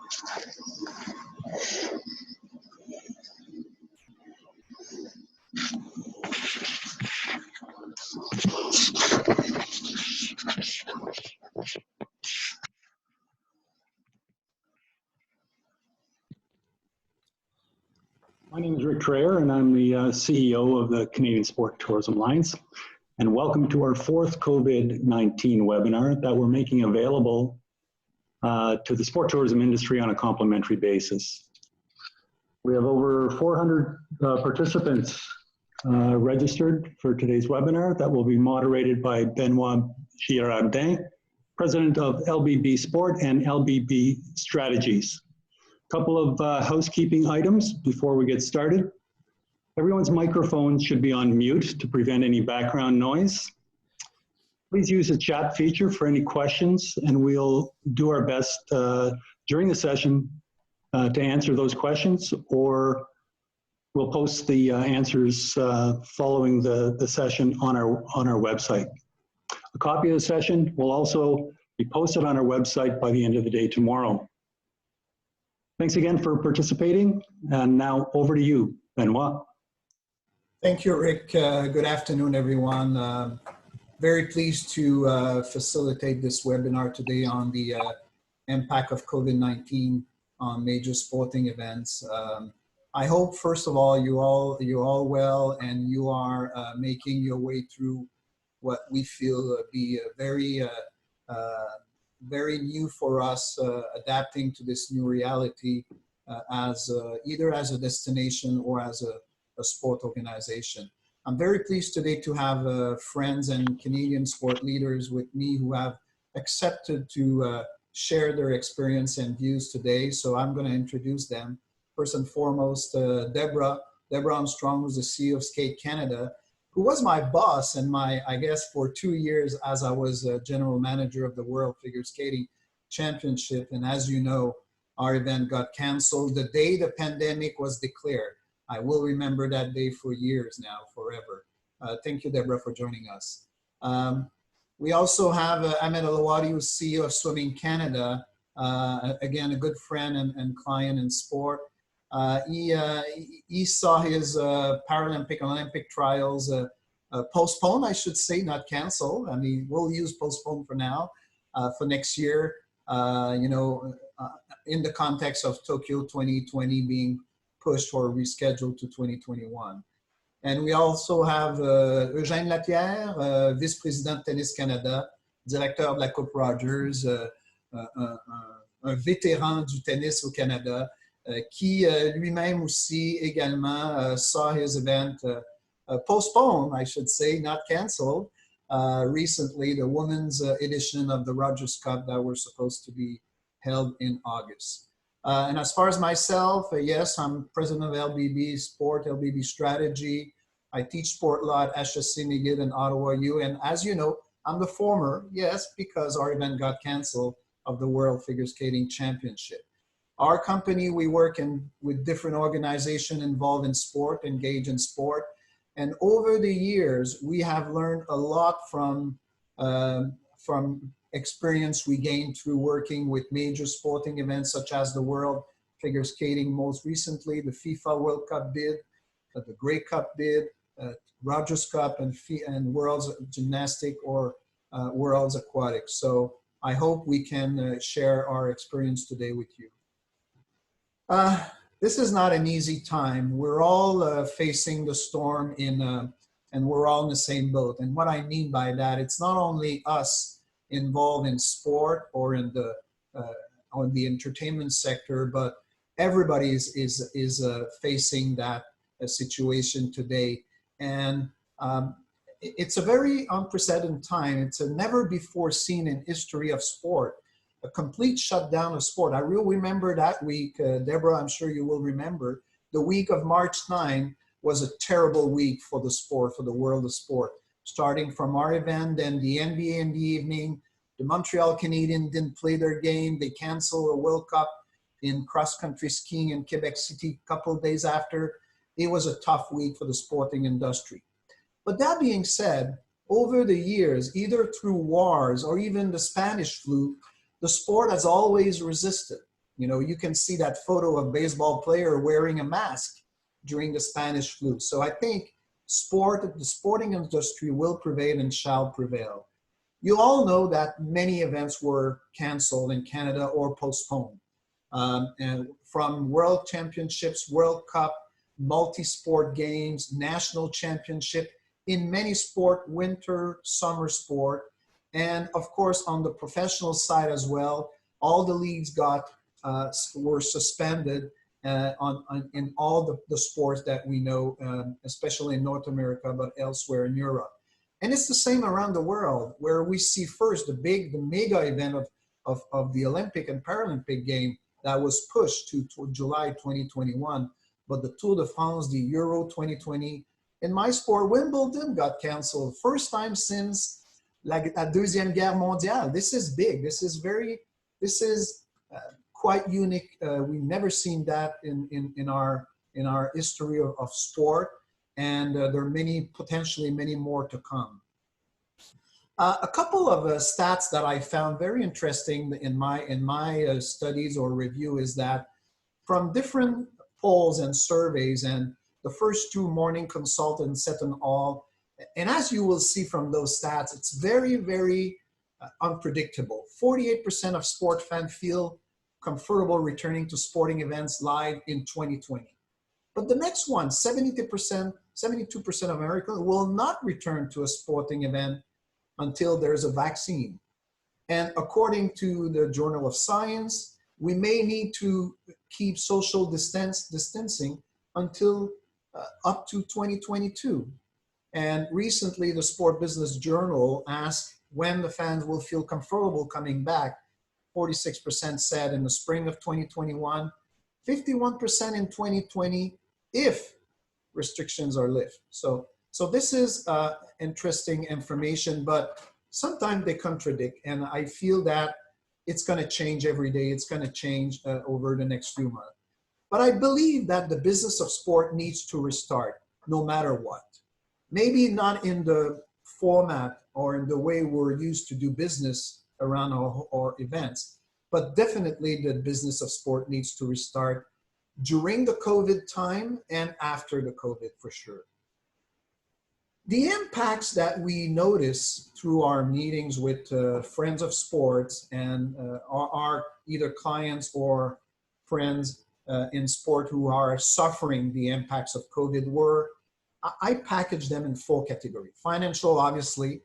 My name is Rick Traer, and I'm the CEO of the Canadian Sport Tourism Alliance. And welcome to our fourth COVID-19 webinar that we're making available to the sport tourism industry on a complimentary basis. We have over 400 participants registered for today's webinar that will be moderated by Benoit Girardin, President of LBB Sport and LBB Strategies. Couple of housekeeping items before we get started. Everyone's microphone should be on mute to prevent any background noise. Please use the chat feature for any questions, and we'll do our best during the session to answer those questions, or we'll post the answers following the session on our website. A copy of the session will also be posted on our website by the end of the day tomorrow. Thanks again for participating, and now over to you, Benoit. Thank you, Rick. Good afternoon, everyone. Very pleased to facilitate this webinar today on the impact of COVID-19 on major sporting events. I hope, first of all, you're all well, and you are making your way through what we feel be a very new for us, adapting to this new reality as either as a destination or as a sport organization. I'm very pleased today to have friends and Canadian sport leaders with me who have accepted to share their experience and views today. So I'm going to introduce them. First and foremost, Debra Armstrong, who's the CEO of Skate Canada, who was my boss and I guess for 2 years as I was general manager of the World Figure Skating Championship. And as you know, our event got canceled the day the pandemic was declared. I will remember that day for years now, forever. Thank you, Debra, for joining us. We also have Ahmed El-Awadi, who's CEO of Swimming Canada. Again, a good friend and client in sport. He saw his Paralympic Olympic trials postponed, I should say, not canceled. I mean, we'll use postponed for now, for next year, you know, in the context of Tokyo 2020 being pushed or rescheduled to 2021. And we also have Eugène Lapierre, Vice-Président Tennis Canada, Directeur de la Coupe Rogers, un vétéran du tennis au Canada, qui lui-même aussi également saw his event postponed, I should say, not canceled, recently, the women's edition of the Rogers Cup that were supposed to be held in August. And as far as myself, yes, I'm president of LBB Sport, LBB Strategy. I teach sport law at HSC McGill in Ottawa U. And as you know, I'm the former, yes, because our event got canceled, of the World Figure Skating Championship. Our company, we work with different organizations involved in sport, engaged in sport. And over the years, we have learned a lot from experience we gained through working with major sporting events such as the World Figure Skating, most recently the FIFA World Cup bid, the Grey Cup bid, Rogers Cup, and World's Gymnastic or World's Aquatics. So I hope we can share our experience today with you. This is not an easy time. We're all facing the storm and we're all in the same boat. And what I mean by that, it's not only us involved in sport or in the on the entertainment sector, but everybody is facing that situation today. And it's a very unprecedented time. It's a never before seen in history of sport, a complete shutdown of sport. I will remember that week, Debra, I'm sure you will remember, the week of March 9 was a terrible week for the sport, for the world of sport. Starting from our event, then the NBA in the evening, the Montreal Canadiens didn't play their game. They canceled a World Cup in cross-country skiing in Quebec City a couple of days after. It was a tough week for the sporting industry. But that being said, over the years, either through wars or even the Spanish flu, the sport has always resisted. You know, you can see that photo of baseball player wearing a mask during the Spanish flu. So I think the sporting industry will prevail and shall prevail. You all know that many events were canceled in Canada or postponed. And from World Championships, World Cup, multi-sport games, national championship, in many sport, winter, summer sport, and of course on the professional side as well, all the leagues were suspended in all the sports that we know, especially in North America, but elsewhere in Europe. And it's the same around the world, where we see first the mega event of the Olympic and Paralympic game that was pushed to July 2021, but the Tour de France, the Euro 2020, in my sport, Wimbledon got canceled. First time since la Deuxième Guerre mondiale. This is big. This is quite unique. We've never seen that in our history of sport, and there are potentially many more to come. A couple of stats that I found very interesting in my studies or review is that from different polls and surveys, and the first two Morning Consult and Set and All, and as you will see from those stats, it's very, very unpredictable. 48% of sport fans feel comfortable returning to sporting events live in 2020. But the next one, 72% of Americans will not return to a sporting event until there's a vaccine. And according to the Journal of Science, we may need to keep social distancing until up to 2022. And recently, the Sport Business Journal asked when the fans will feel comfortable coming back. 46% said in the spring of 2021, 51% in 2020 if restrictions are lifted. So this is interesting information, but sometimes they contradict, and I feel that it's going to change every day. It's going to change over the next few months. But I believe that the business of sport needs to restart no matter what. Maybe not in the format or in the way we're used to do business around our events, but definitely the business of sport needs to restart during the COVID time and after the COVID for sure. The impacts that we notice through our meetings with friends of sports and our either clients or friends in sport who are suffering the impacts of COVID I package them in 4 categories. Financial, obviously,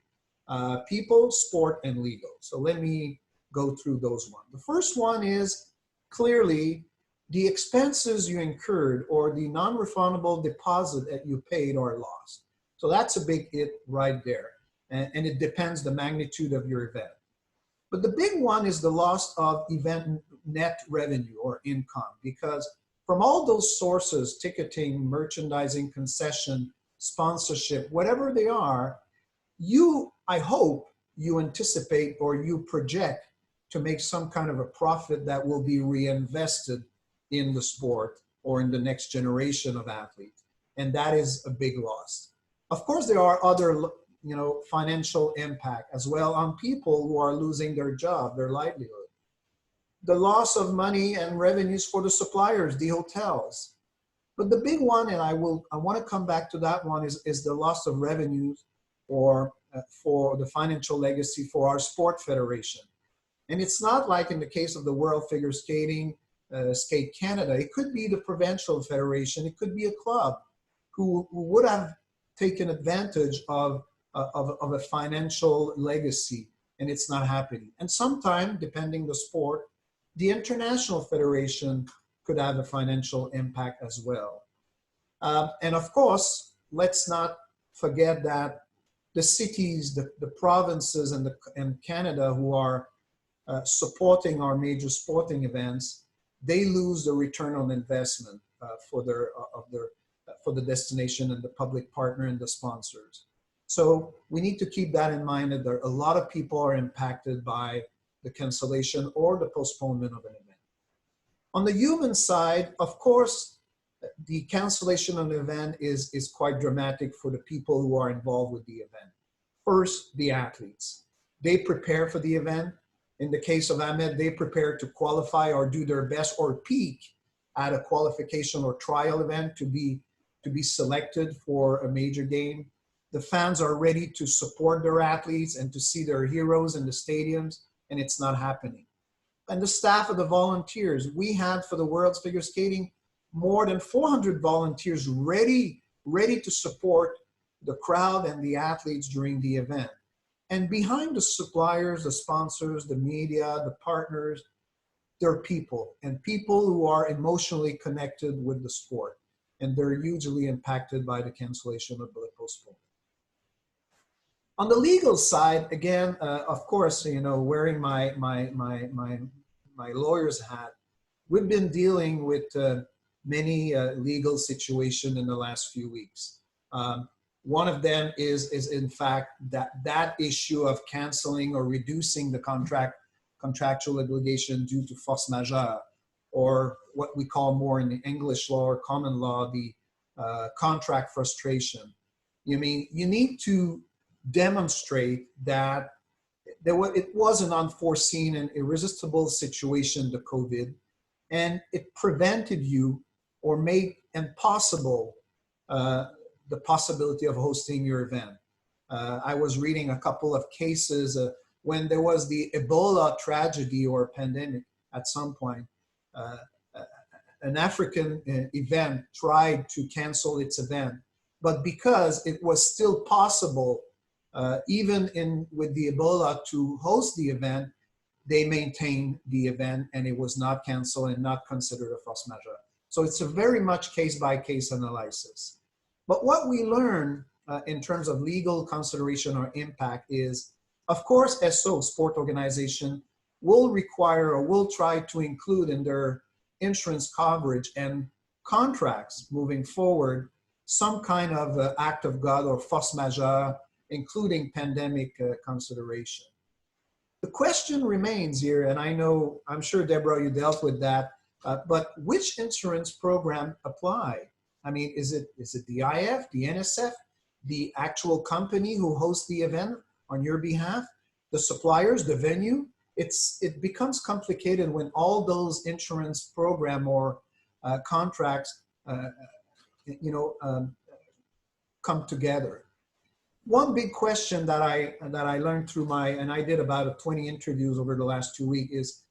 people, sport, and legal. So let me go through those ones. The first one is clearly the expenses you incurred or the non-refundable deposit that you paid are lost. So that's a big hit right there. And it depends the magnitude of your event. But the big one is the loss of event net revenue or income, because from all those sources, ticketing, merchandising, concession, sponsorship, whatever they are, I hope you anticipate or you project to make some kind of a profit that will be reinvested in the sport or in the next generation of athletes. And that is a big loss. Of course, there are other financial impact as well on people who are losing their job, their livelihood. The loss of money and revenues for the suppliers, the hotels. But the big one, and I want to come back to that one, is the loss of revenues or for the financial legacy for our sport federation. And it's not like in the case of the World Figure Skating, Skate Canada. It could be the provincial federation. It could be a club who would have taken advantage of a financial legacy, and it's not happening. And sometimes, depending the sport, the international federation could have a financial impact as well. And of course, let's not forget that the cities, the provinces, and Canada who are supporting our major sporting events, they lose the return on investment for the destination and the public partner and the sponsors. So we need to keep that in mind, that there a lot of people are impacted by the cancellation or the postponement of an event. On the human side, of course, the cancellation of an event is quite dramatic for the people who are involved with the event. First, the athletes. They prepare for the event. In the case of Ahmed, they prepare to qualify or do their best or peak at a qualification or trial event to be selected for a major game. The fans are ready to support their athletes and to see their heroes in the stadiums, and it's not happening. And the staff of the volunteers, we had for the World's Figure Skating more than 400 volunteers ready to support the crowd and the athletes during the event. And behind the suppliers, the sponsors, the media, the partners, there are people, and people who are emotionally connected with the sport. And they're hugely impacted by the cancellation of the postponement. On the legal side, again, of course, you know, wearing my lawyer's hat, we've been dealing with many legal situations in the last few weeks. One of them is in fact that issue of canceling or reducing the contractual obligation due to force majeure, or what we call more in the English law or common law, the contract frustration. You mean you need to demonstrate that it was an unforeseen and irresistible situation, the COVID, and it prevented you or made impossible the possibility of hosting your event. I was reading a couple of cases when there was the Ebola tragedy or pandemic at some point. An African event tried to cancel its event, but because it was still possible, even with the Ebola, to host the event, they maintained the event and it was not canceled and not considered a force majeure. So it's a very much case-by-case analysis. But what we learn in terms of legal consideration or impact is, of course, SO, sport organization, will require or will try to include in their insurance coverage and contracts moving forward some kind of act of God or force majeure, including pandemic consideration. The question remains here, and I'm sure, Debra, you dealt with that, but which insurance program apply? I mean, is it the IF, the NSF, the actual company who hosts the event on your behalf, the suppliers, the venue? It becomes complicated when all those insurance program or contracts, come together. One big question that I learned through and I did about 20 interviews over the last 2 weeks is,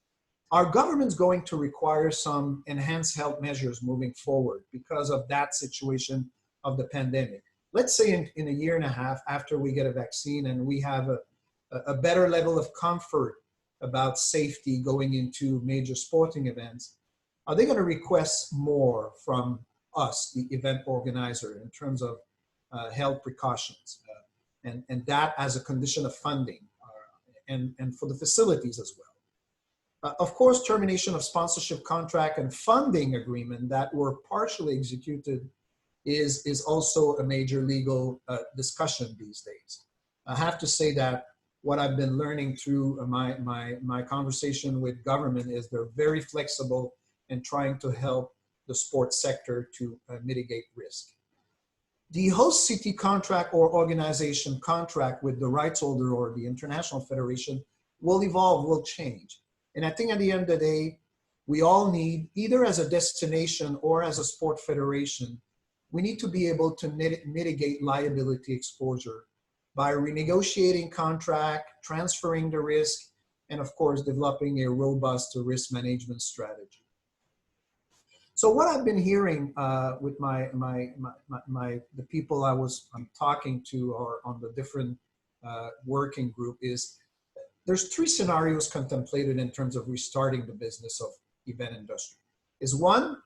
are governments going to require some enhanced health measures moving forward because of that situation of the pandemic? Let's say in a year and a half after we get a vaccine and we have a better level of comfort about safety going into major sporting events, are they going to request more from us, the event organizer, in terms of health precautions? And that as a condition of funding and for the facilities as well. Of course, termination of sponsorship contract and funding agreement that were partially executed is also a major legal discussion these days. I have to say that what I've been learning through my conversation with government is they're very flexible in trying to help the sports sector to mitigate risk. The host city contract or organization contract with the rights holder or the international federation will evolve, will change. And I think at the end of the day, we all need, either as a destination or as a sport federation, we need to be able to mitigate liability exposure by renegotiating contract, transferring the risk, and of course, developing a robust risk management strategy. So what I've been hearing with the people I'm talking to or on the different working group is, there's 3 scenarios contemplated in terms of restarting the business of event industry. Is one,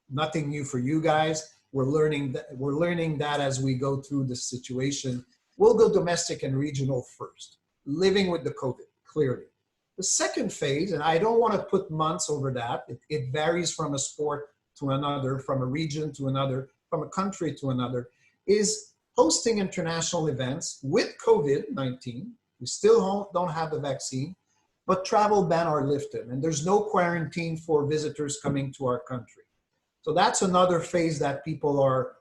nothing new for you guys. We're learning that as we go through this situation. We'll go domestic and regional first, living with the COVID, clearly. The second phase, and I don't want to put months over that, it varies from a sport to another, from a region to another, from a country to another, is hosting international events with COVID-19. We still don't have the vaccine, but travel ban are lifted and there's no quarantine for visitors coming to our country. So that's another phase that people are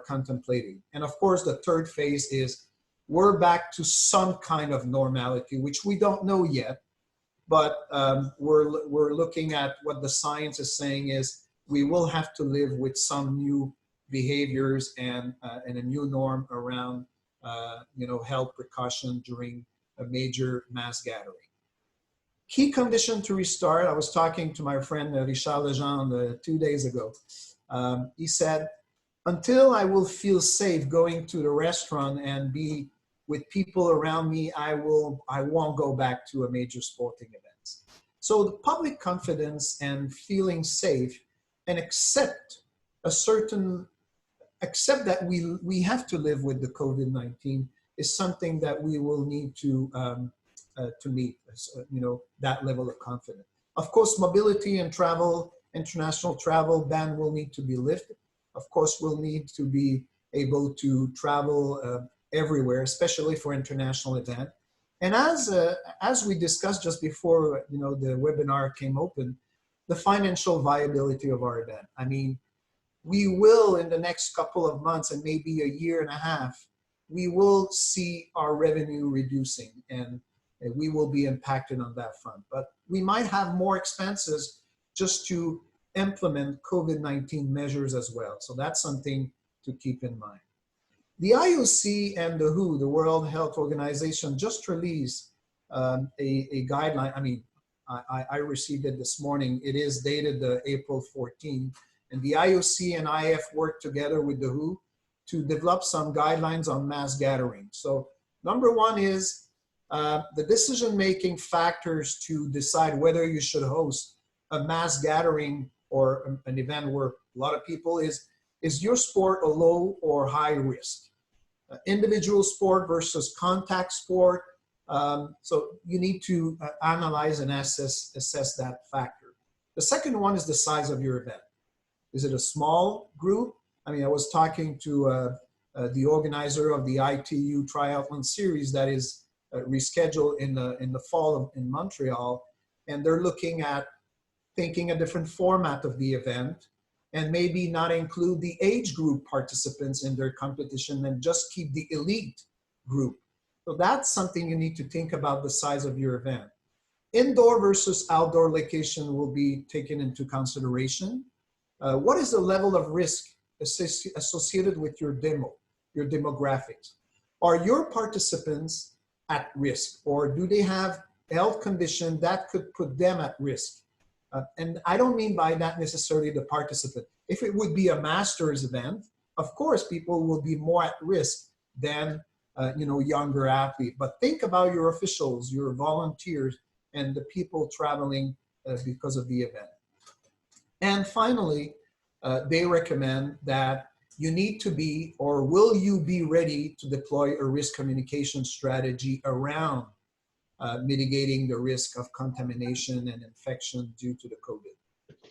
contemplating. And of course, the third phase is we're back to some kind of normality, which we don't know yet. but we're looking at what the science is saying is we will have to live with some new behaviors and a new norm around health precaution during a major mass gathering. Key condition to restart. I was talking to my friend Richard Legendre 2 days ago. He said, until I will feel safe going to the restaurant and be with people around me, I won't go back to a major sporting events. So the public confidence and feeling safe and accept that we have to live with the COVID-19 is something that we will need to meet, that level of confidence. Of course, mobility and travel, international travel ban will need to be lifted. Of course, we'll need to be able to travel everywhere, especially for international events. And as we discussed just before, the webinar came open, the financial viability of our event. I mean, we will in the next couple of months and maybe a year and a half, we will see our revenue reducing and we will be impacted on that front. But we might have more expenses just to implement COVID-19 measures as well. So that's something to keep in mind. The IOC and the WHO, the World Health Organization, just released a guideline. I mean, I received it this morning. It is dated April 14. And the IOC and IF worked together with the WHO to develop some guidelines on mass gatherings. So number one is the decision-making factors to decide whether you should host a mass gathering or an event where a lot of people is your sport a low or high risk? Individual sport versus contact sport. So you need to analyze and assess that factor. The second one is the size of your event. Is it a small group? I mean, I was talking to the organizer of the ITU Triathlon Series that is rescheduled in the fall in Montreal, and they're looking at thinking a different format of the event and maybe not include the age group participants in their competition and just keep the elite group. So that's something you need to think about, the size of your event. Indoor versus outdoor location will be taken into consideration. What is the level of risk associated with your demographics? Are your participants at risk, or do they have health condition that could put them at risk? And I don't mean by that necessarily the participant. If it would be a master's event, of course, people will be more at risk than younger athletes. But think about your officials, your volunteers, and the people traveling because of the event. And finally, they recommend that you need to be, or will you be ready to deploy a risk communication strategy around mitigating the risk of contamination and infection due to the COVID.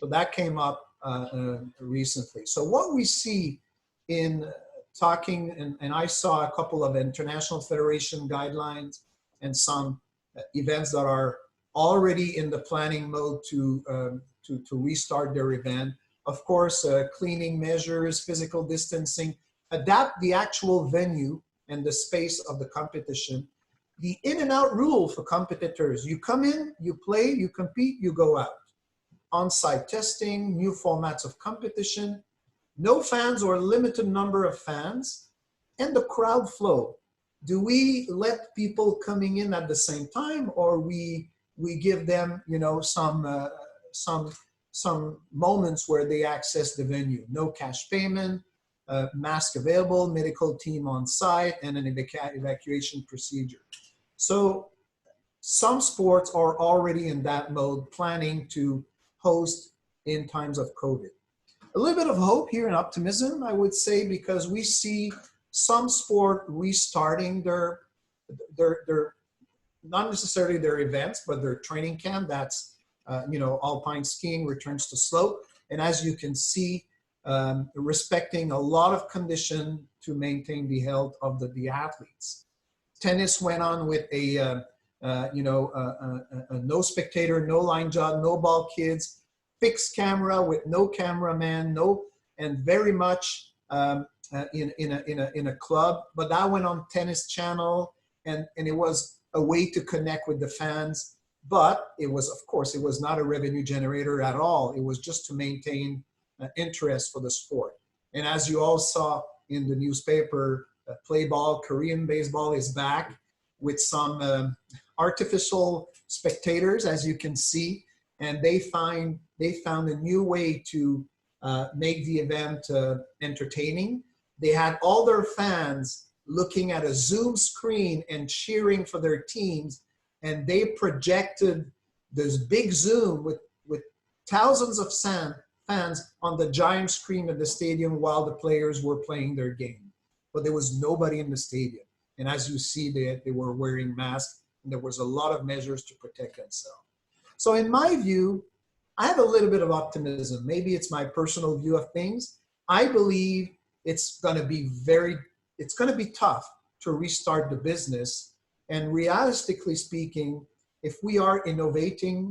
So that came up recently. So what we see in talking, and I saw a couple of international federation guidelines and some events that are already in the planning mode to restart their event. Of course, cleaning measures, physical distancing, adapt the actual venue and the space of the competition. The in and out rule for competitors: you come in, you play, you compete, you go out. On-site testing, new formats of competition, no fans or limited number of fans, and the crowd flow. Do we let people coming in at the same time, or we give them, some moments where they access the venue? No cash payment, mask available, medical team on site, and an evacuation procedure. So some sports are already in that mode, planning to host in times of COVID. A little bit of hope here and optimism, I would say, because we see some sport restarting their not necessarily their events, but their training camp. That's, alpine skiing returns to slope. And as you can see, respecting a lot of condition to maintain the health of the athletes. Tennis went on with a no spectator, no line judge, no ball kids, fixed camera with no cameraman, and very much in a club. But that went on Tennis Channel, and it was a way to connect with the fans. But it was, of course, it was not a revenue generator at all. It was just to maintain interest for the sport. And as you all saw in the newspaper, play ball, Korean baseball is back with some artificial spectators, as you can see, and they found a new way to make the event entertaining. They had all their fans looking at a Zoom screen and cheering for their teams, and they projected this big Zoom with thousands of fans on the giant screen of the stadium while the players were playing their game. But there was nobody in the stadium. And as you see, they were wearing masks, and there was a lot of measures to protect themselves. So in my view, I have a little bit of optimism. Maybe it's my personal view of things. I believe it's going to be tough to restart the business. And realistically speaking, if we are innovative,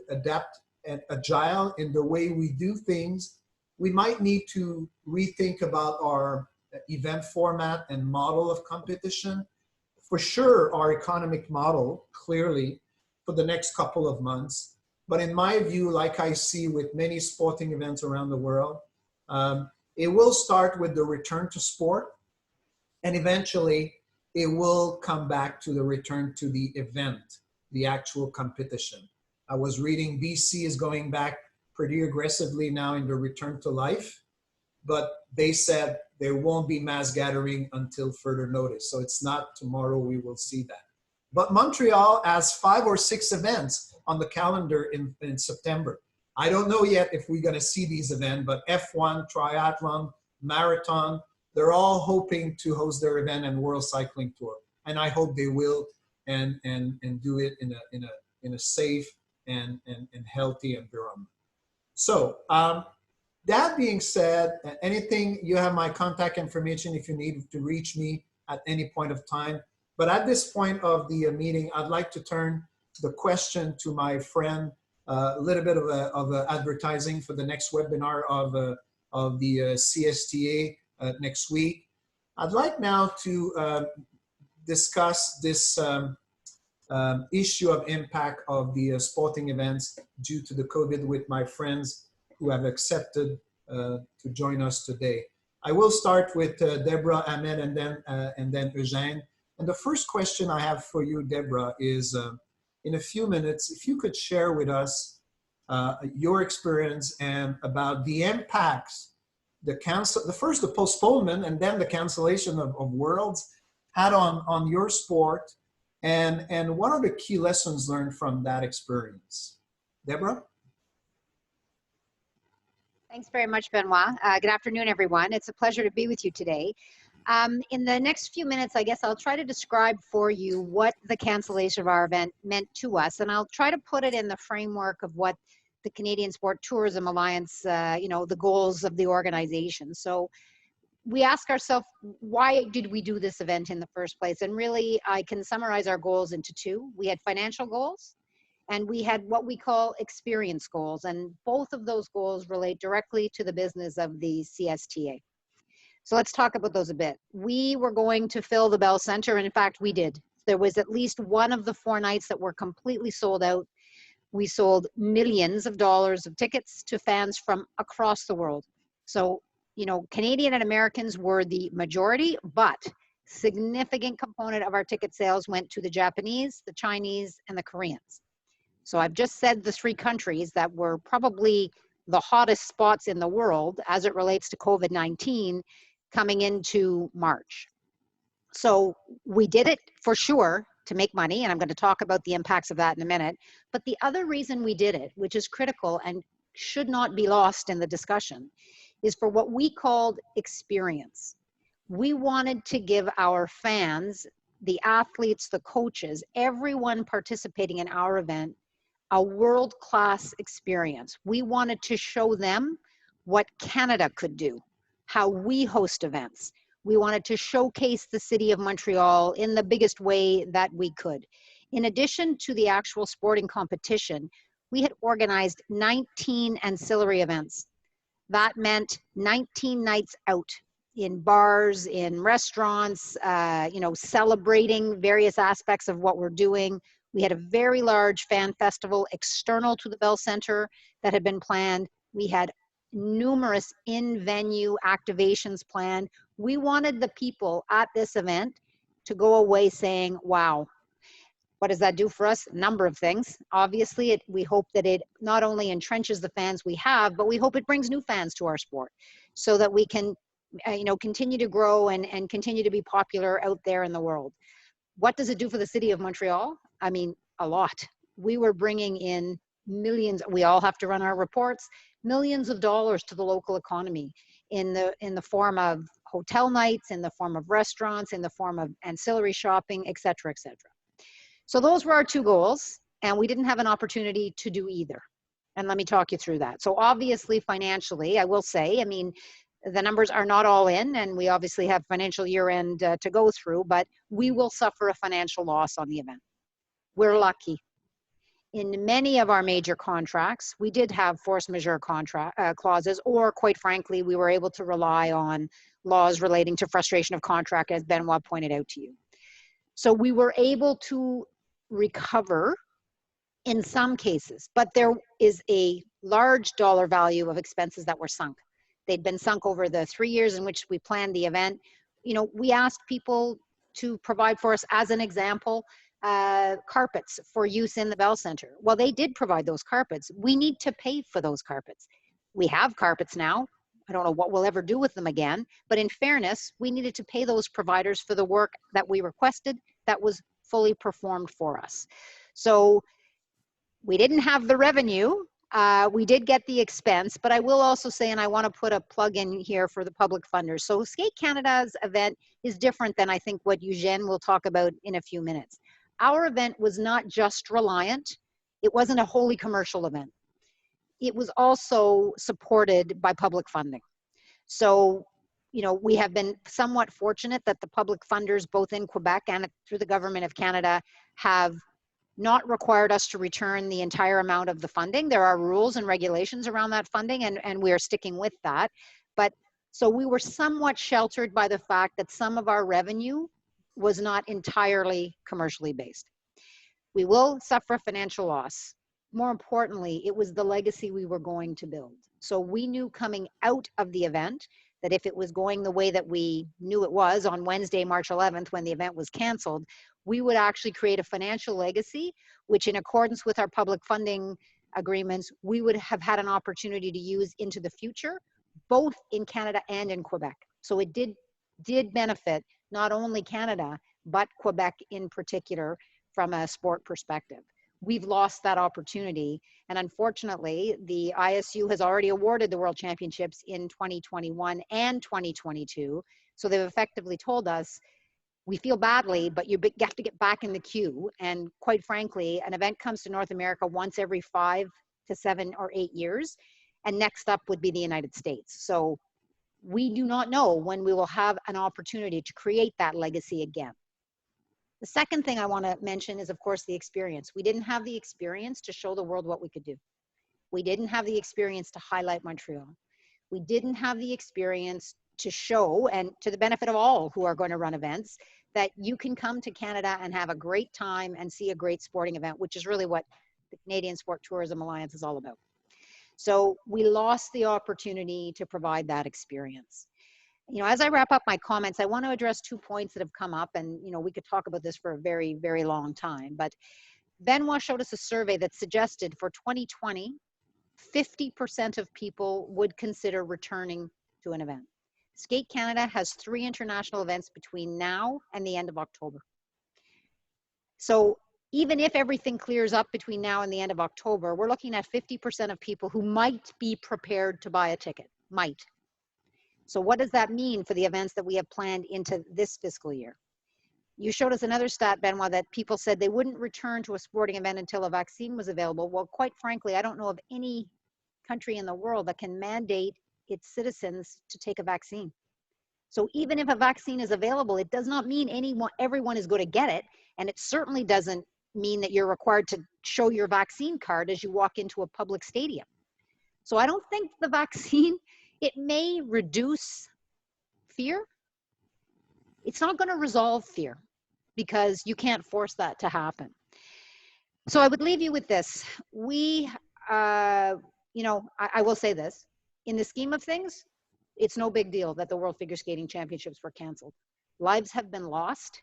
adapt, and agile in the way we do things, we might need to rethink about our event format and model of competition. For sure, our economic model, clearly, for the next couple of months. But in my view, like I see with many sporting events around the world, it will start with the return to sport, and eventually it will come back to the return to the event, the actual competition. I was reading BC is going back pretty aggressively now in the return to life, but they said there won't be mass gathering until further notice. So it's not tomorrow we will see that. But Montreal has 5 or 6 events on the calendar in September. I don't know yet if we're going to see these events, but F1, triathlon, marathon, they're all hoping to host their event and World Cycling Tour. And I hope they will and do it in a safe and healthy environment. So that being said, anything, you have my contact information if you need to reach me at any point of time. But at this point of the meeting, I'd like to turn the question to my friend, a little bit of advertising for the next webinar of the CSTA next week. I'd like now to discuss this issue of impact of the sporting events due to the COVID with my friends who have accepted to join us today. I will start with Debra, Ahmed, and then Eugène. And the first question I have for you, Debra, is in a few minutes, if you could share with us your experience and about the impacts the postponement and then the cancellation of Worlds had on your sport, and what are the key lessons learned from that experience? Debra? Thanks very much, Benoit. Good afternoon, everyone. It's a pleasure to be with you today. In the next few minutes, I guess I'll try to describe for you what the cancellation of our event meant to us, and I'll try to put it in the framework of what the Canadian Sport Tourism Alliance, the goals of the organization. So we ask ourselves, why did we do this event in the first place? And really, I can summarize our goals into 2. We had financial goals, and we had what we call experience goals. And both of those goals relate directly to the business of the CSTA. So let's talk about those a bit. We were going to fill the Bell Center, and in fact, we did. There was at least one of the 4 nights that were completely sold out. We sold millions of dollars of tickets to fans from across the world. So, Canadian and Americans were the majority, but significant component of our ticket sales went to the Japanese, the Chinese, and the Koreans. So I've just said the 3 countries that were probably the hottest spots in the world as it relates to COVID-19 coming into March. So we did it for sure to make money, and I'm going to talk about the impacts of that in a minute. But the other reason we did it, which is critical and should not be lost in the discussion, is for what we called experience. We wanted to give our fans, the athletes, the coaches, everyone participating in our event, a world-class experience. We wanted to show them what Canada could do, how we host events. We wanted to showcase the city of Montreal in the biggest way that we could. In addition to the actual sporting competition, we had organized 19 ancillary events. That meant 19 nights out in bars, in restaurants, celebrating various aspects of what we're doing We had a very large fan festival external to the Bell Center that had been planned. We had numerous in-venue activations planned. We wanted the people at this event to go away saying, wow. What does that do for us? A number of things. Obviously, we hope that it not only entrenches the fans we have, but we hope it brings new fans to our sport so that we can continue to grow and continue to be popular out there in the world. What does it do for the city of Montreal? I mean, a lot. We were bringing in millions, we all have to run our reports, millions of dollars to the local economy in the form of hotel nights, in the form of restaurants, in the form of ancillary shopping, et cetera, et cetera. So those were our two goals, and we didn't have an opportunity to do either. And let me talk you through that. So obviously, financially, I will say, I mean, the numbers are not all in, and we obviously have financial year end to go through, but we will suffer a financial loss on the event. We're lucky. In many of our major contracts, we did have force majeure clauses, or quite frankly, we were able to rely on laws relating to frustration of contract, as Benoit pointed out to you. So we were able to recover in some cases, but there is a large dollar value of expenses that were sunk. They'd been sunk over the 3 years in which we planned the event. You know, we asked people to provide for us, as an example, carpets for use in the Bell Center. Well, they did provide those carpets. We need to pay for those carpets. We have carpets now. I don't know what we'll ever do with them again, but in fairness, we needed to pay those providers for the work that we requested that was fully performed for us. So we didn't have the revenue. We did get the expense, but I will also say, and I want to put a plug in here for the public funders. So Skate Canada's event is different than I think what Eugène will talk about in a few minutes. Our event was not just reliant. It wasn't a wholly commercial event. It was also supported by public funding. So, you know, we have been somewhat fortunate that the public funders, both in Quebec and through the Government of Canada, have not required us to return the entire amount of the funding. There are rules and regulations around that funding, and we are sticking with that. But so we were somewhat sheltered by the fact that some of our revenue was not entirely commercially based. We will suffer a financial loss. More importantly, it was the legacy we were going to build. So we knew coming out of the event that if it was going the way that we knew it was on Wednesday, March 11th, when the event was canceled, we would actually create a financial legacy, which in accordance with our public funding agreements, we would have had an opportunity to use into the future, both in Canada and in Quebec. So it did benefit not only Canada, but Quebec in particular from a sport perspective. We've lost that opportunity. And unfortunately, the ISU has already awarded the World Championships in 2021 and 2022. So they've effectively told us, we feel badly, but you have to get back in the queue. And quite frankly, an event comes to North America once every 5 to 7 or 8 years. And next up would be the United States. So we do not know when we will have an opportunity to create that legacy again. The second thing I want to mention is, of course, the experience. We didn't have the experience to show the world what we could do. We didn't have the experience to highlight Montreal. We didn't have the experience to show, and to the benefit of all who are going to run events, that you can come to Canada and have a great time and see a great sporting event, which is really what the Canadian Sport Tourism Alliance is all about. So we lost the opportunity to provide that experience. You know, as I wrap up my comments, I want to address 2 points that have come up, and, you know, we could talk about this for a very, very long time, but Benoit showed us a survey that suggested for 2020, 50% of people would consider returning to an event. Skate Canada has 3 international events between now and the end of October. So even if everything clears up between now and the end of October, we're looking at 50% of people who might be prepared to buy a ticket, might. So what does that mean for the events that we have planned into this fiscal year? You showed us another stat, Benoit, that people said they wouldn't return to a sporting event until a vaccine was available. Well, quite frankly, I don't know of any country in the world that can mandate its citizens to take a vaccine. So even if a vaccine is available, it does not mean everyone is going to get it. And it certainly doesn't mean that you're required to show your vaccine card as you walk into a public stadium. So I don't think the vaccine, it may reduce fear. It's not going to resolve fear because you can't force that to happen. So I would leave you with this. I will say this. In the scheme of things, it's no big deal that the World Figure Skating Championships were canceled. Lives have been lost.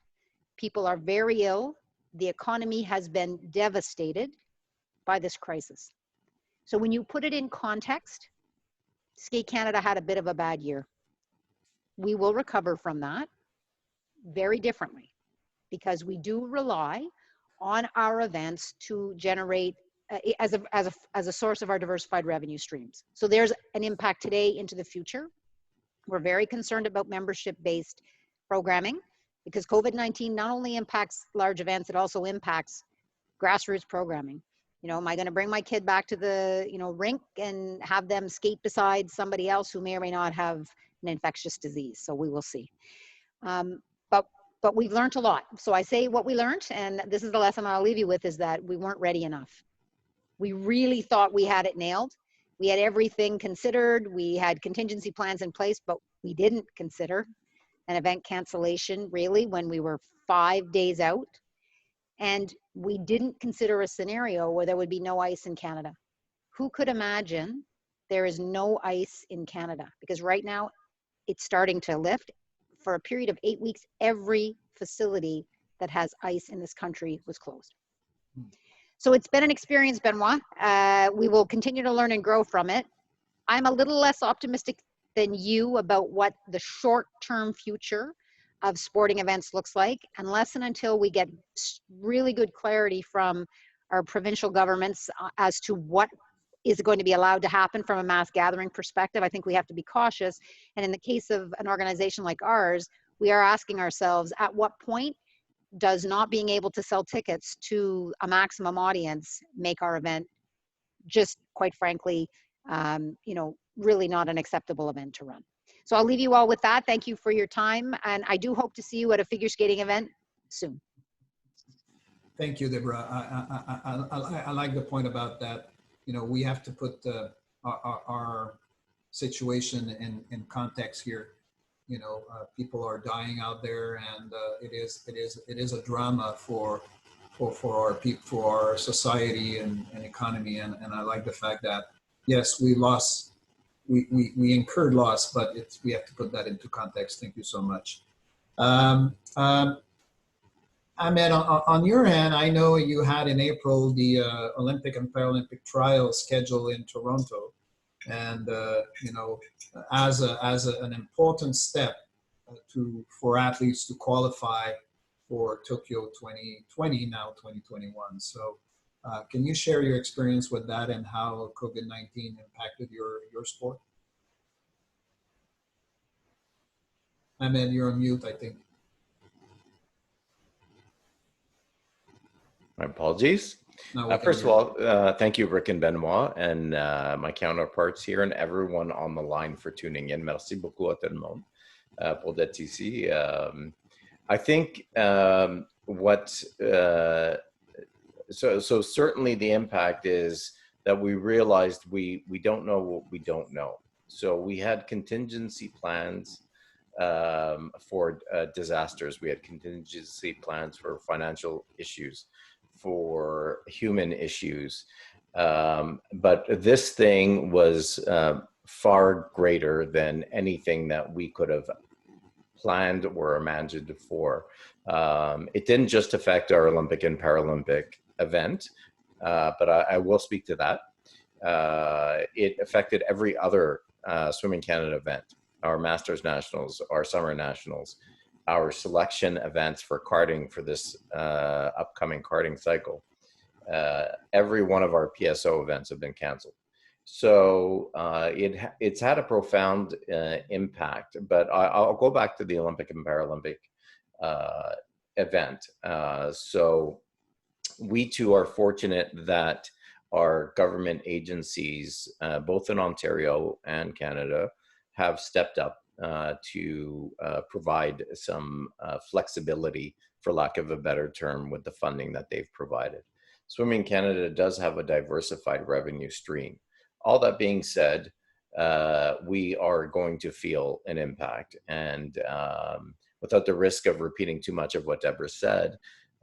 People are very ill. The economy has been devastated by this crisis. So when you put it in context, Skate Canada had a bit of a bad year. We will recover from that very differently because we do rely on our events to generate as a source of our diversified revenue streams. So there's an impact today into the future. We're very concerned about membership-based programming because COVID-19 not only impacts large events, it also impacts grassroots programming. Am I going to bring my kid back to the, rink and have them skate beside somebody else who may or may not have an infectious disease? So we will see. But we've learned a lot. So I say what we learned, and this is the lesson I'll leave you with, is that we weren't ready enough. We really thought we had it nailed. We had everything considered. We had contingency plans in place, but we didn't consider an event cancellation really when we were 5 days out. And we didn't consider a scenario where there would be no ice in Canada. Who could imagine there is no ice in Canada? Because right now it's starting to lift. For a period of 8 weeks, every facility that has ice in this country was closed. So it's been an experience, Benoit. We will continue to learn and grow from it. I'm a little less optimistic than you about what the short-term future of sporting events looks like, unless and until we get really good clarity from our provincial governments as to what is going to be allowed to happen from a mass gathering perspective. I think we have to be cautious. And in the case of an organization like ours, we are asking ourselves, at what point does not being able to sell tickets to a maximum audience make our event just, quite frankly, really not an acceptable event to run? So I'll leave you all with that. Thank you for your time. And I do hope to see you at a figure skating event soon. Thank you, Debra. I like the point about that. We have to put our situation in context here. People are dying out there, and it is a drama for our people, for our society and economy. And I like the fact that yes, we lost, we incurred loss, but we have to put that into context. Thank you so much. Ahmed, on your end, I know you had in April the Olympic and Paralympic trials scheduled in Toronto, and as an important step for athletes to qualify for Tokyo 2020, now 2021. So, can you share your experience with that and how COVID-19 impacted your sport? Ahmed, you're on mute, I think. My apologies. First of all, thank you, Rick and Benoit, and my counterparts here, and everyone on the line for tuning in. Merci beaucoup à tout le monde pour d'être ici. I think so certainly the impact is that we realized we don't know what we don't know. So we had contingency plans for disasters. We had contingency plans for financial issues, for human issues. But this thing was far greater than anything that we could have planned or imagined for. It didn't just affect our Olympic and Paralympic event, but I will speak to that. It affected every other Swimming Canada event, our Masters Nationals, our Summer Nationals, our selection events for karting for this upcoming karting cycle. Every one of our PSO events have been canceled. So it's had a profound impact, but I'll go back to the Olympic and Paralympic event. So we too are fortunate that our government agencies, both in Ontario and Canada, have stepped up to provide some flexibility, for lack of a better term, with the funding that they've provided. Swimming Canada does have a diversified revenue stream. All that being said, we are going to feel an impact, and without the risk of repeating too much of what Debra said,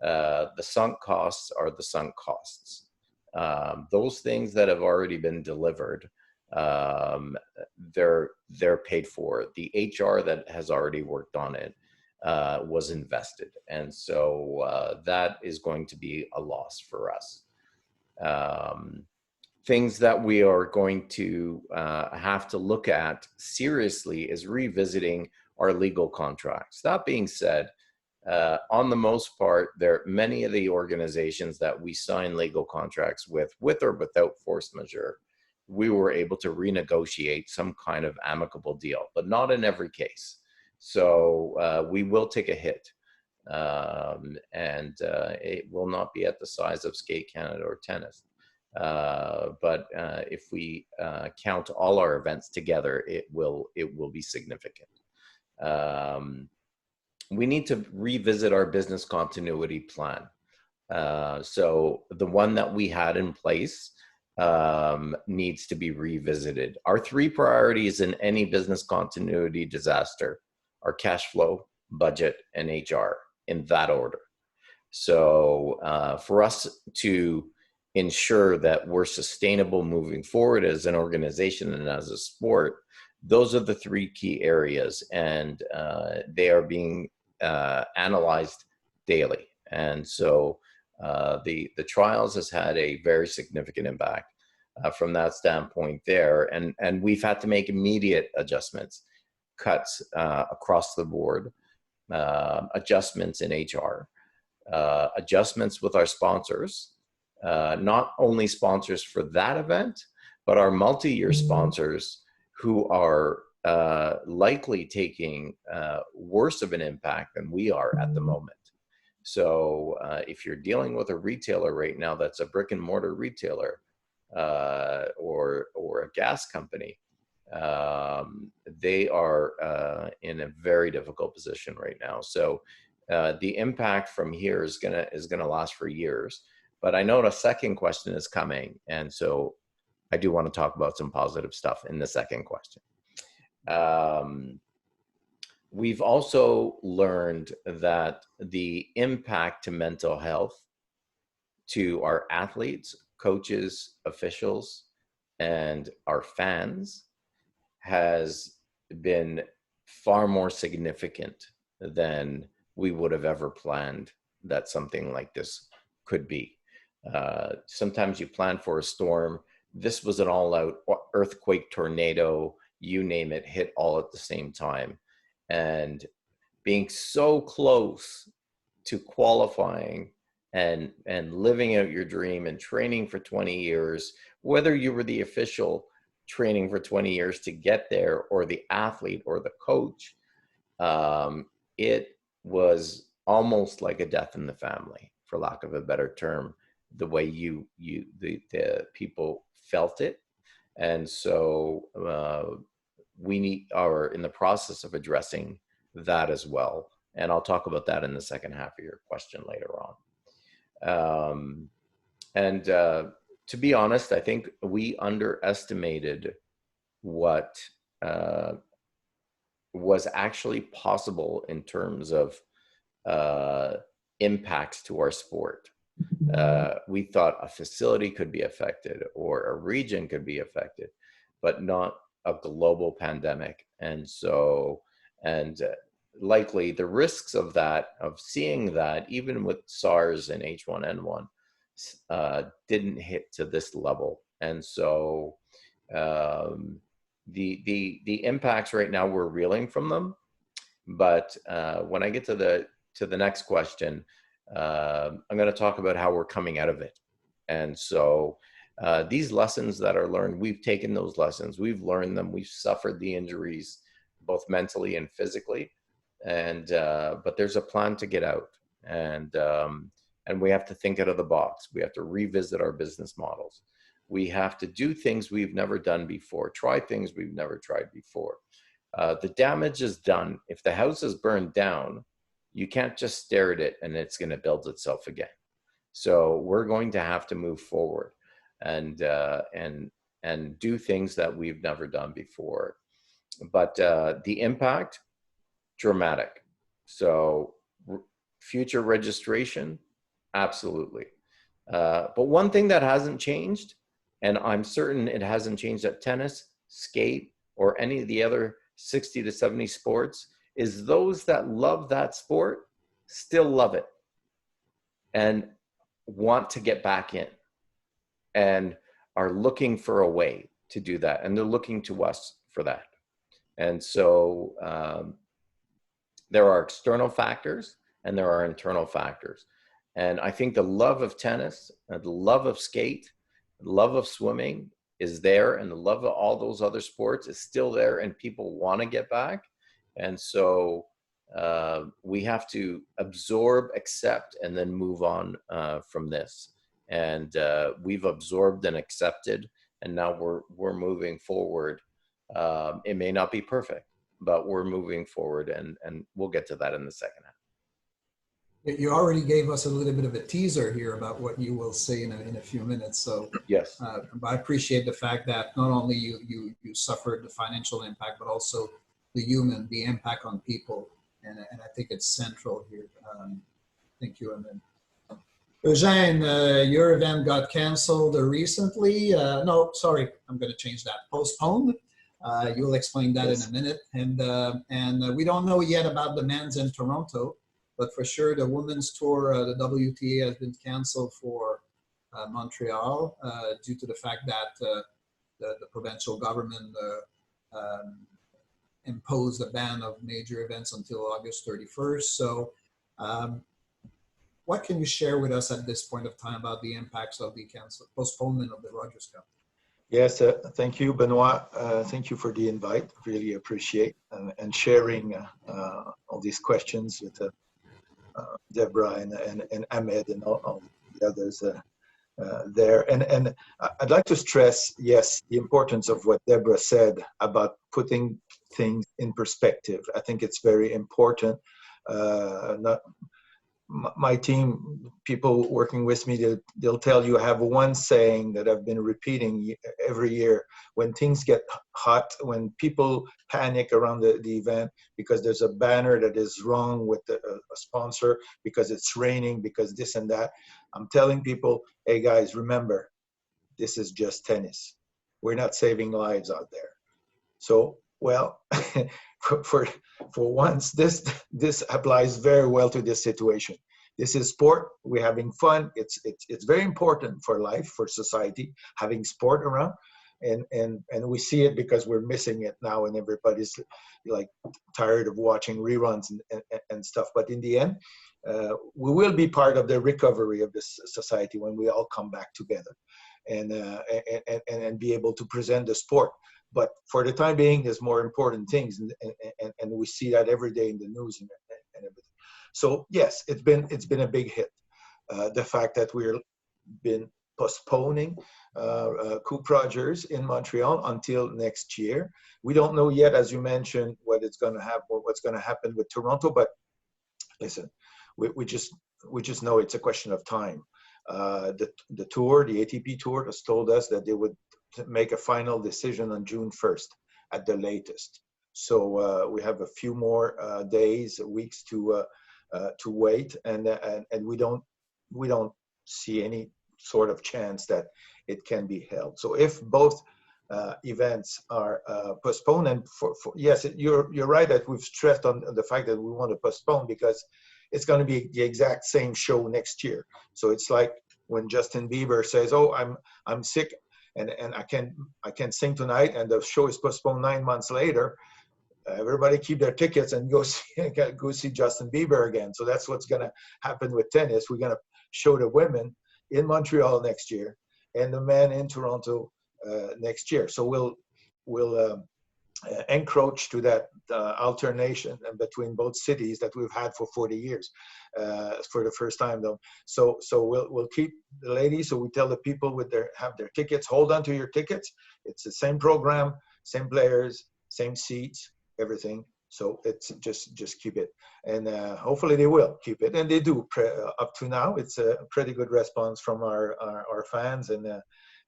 The sunk costs are the sunk costs. Those things that have already been delivered, they're paid for. The HR that has already worked on it was invested, and so that is going to be a loss for us. Things that we are going to have to look at seriously is revisiting our legal contracts. That being said, on the most part, many of the organizations that we sign legal contracts with or without force majeure, we were able to renegotiate some kind of amicable deal, but not in every case. So we will take a hit, and it will not be at the size of Skate Canada or tennis. But if we count all our events together, it will be significant. We need to revisit our business continuity plan. So the one that we had in place needs to be revisited. Our three priorities in any business continuity disaster are cash flow, budget, and HR, in that order. So for us to ensure that we're sustainable moving forward as an organization and as a sport, those are the three key areas, and they are being analyzed daily. And so the trials has had a very significant impact from that standpoint there, and we've had to make immediate adjustments, cuts across the board, adjustments in HR, adjustments with our sponsors, not only sponsors for that event, but our multi-year sponsors who are likely taking worse of an impact than we are at the moment. So if you're dealing with a retailer right now that's a brick and mortar retailer or a gas company, they are in a very difficult position right now. So the impact from here is gonna last for years. But I know the second question is coming, and so I do want to talk about some positive stuff in the second question. We've also learned that the impact to mental health, to our athletes, coaches, officials, and our fans has been far more significant than we would have ever planned that something like this could be. Sometimes you plan for a storm. This was an all-out earthquake, tornado, you name it, hit all at the same time. And being so close to qualifying and living out your dream and training for 20 years, whether you were the official training for 20 years to get there or the athlete or the coach, it was almost like a death in the family, for lack of a better term, the way the people felt it. And so we are in the process of addressing that as well. And I'll talk about that in the second half of your question later on. To be honest, I think we underestimated what was actually possible in terms of impacts to our sport. We thought a facility could be affected or a region could be affected, but not a global pandemic. And so, likely the risks of that, of seeing that, even with SARS and H1N1, didn't hit to this level. And so the impacts right now, we're reeling from them. But when I get to the next question, I'm going to talk about how we're coming out of it. And so these lessons that are learned, we've taken those lessons, we've learned them, we've suffered the injuries, both mentally and physically. And but there's a plan to get out, and we have to think out of the box. We have to revisit our business models. We have to do things we've never done before, try things we've never tried before. The damage is done. If the house is burned down, you can't just stare at it and it's going to build itself again. So we're going to have to move forward and do things that we've never done before. But the impact, dramatic. So future registration, Absolutely. But one thing that hasn't changed, and I'm certain it hasn't changed at tennis, skate, or any of the other 60 to 70 sports, is those that love that sport still love it and want to get back in and are looking for a way to do that. And they're looking to us for that. And so there are external factors and there are internal factors. And I think the love of tennis, and the love of skate, the love of swimming is there, and the love of all those other sports is still there, and people want to get back. And so we have to absorb, accept, and then move on from this. And we've absorbed and accepted, and now we're moving forward. It may not be perfect, but we're moving forward, and we'll get to that in the second half. You already gave us a little bit of a teaser here about what you will say in a few minutes. So yes, but I appreciate the fact that not only you suffered the financial impact, but also the impact on people, and I think it's central here. Thank you, Ahmed. Eugène, your event got canceled recently. No, sorry, I'm going to change that. Postponed. You'll explain that in a minute, and we don't know yet about the men's in Toronto. But for sure, the women's tour, the WTA, has been canceled for Montreal due to the fact that the provincial government imposed a ban of major events until August 31st. So what can you share with us at this point of time about the impacts of the postponement of the Rogers Cup? Yes, thank you, Benoit. Thank you for the invite. Really appreciate and sharing all these questions with Debra and Ahmed and all the others there. And I'd like to stress, yes, the importance of what Debra said about putting things in perspective. I think it's very important. My team, people working with me, they'll tell you I have one saying that I've been repeating every year. When things get hot, when people panic around the event because there's a banner that is wrong with a sponsor, because it's raining, because this and that, I'm telling people, hey guys, remember, this is just tennis. We're not saving lives out there. So, well, for once, this applies very well to this situation. This is sport. We're having fun. It's very important for life, for society, having sport around, and we see it because we're missing it now, and everybody's like tired of watching reruns and stuff. But in the end, we will be part of the recovery of this society when we all come back together, and be able to present the sport. But for the time being, there's more important things, and we see that every day in the news and everything. So yes, it's been a big hit. The fact that we're been postponing Coupe Rogers in Montreal until next year. We don't know yet, as you mentioned, what it's going to happen or what's going to happen with Toronto. But listen, we just know it's a question of time. The tour, the ATP tour, has told us that they would make a final decision on June 1st at the latest. So we have a few more days, weeks to wait, and we don't see any sort of chance that it can be held. So if both events are postponed, and yes, you're right that we've stressed on the fact that we want to postpone because it's going to be the exact same show next year. So it's like when Justin Bieber says, "Oh, I'm sick and I can't sing tonight," and the show is postponed 9 months later. Everybody keep their tickets and go see Justin Bieber again. So that's what's going to happen with tennis. We're going to show the women in Montreal next year and the men in Toronto next year. So we'll encroach to that alternation between both cities that we've had for 40 years for the first time though. So we'll keep the ladies. So we tell the people have their tickets, hold on to your tickets. It's the same program, same players, same seats, everything. So it's just keep it, and hopefully they will keep it, and they do. Up to now, it's a pretty good response from our fans, and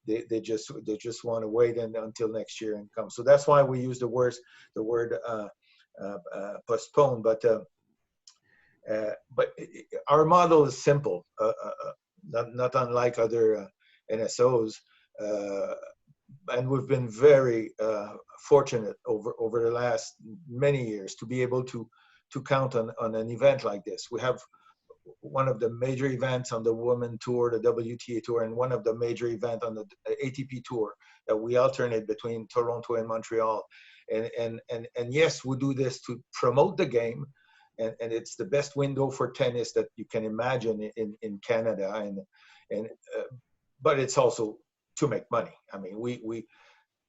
they just want to wait until next year and come. So that's why we use the word postpone. But But our model is simple, not unlike other NSOs, and we've been very fortunate over the last many years to be able to count on an event like this. We have one of the major events on the Women Tour, the WTA Tour, and one of the major events on the ATP Tour that we alternate between Toronto and Montreal. And yes, we do this to promote the game, and it's the best window for tennis that you can imagine in Canada. But it's also to make money. I mean,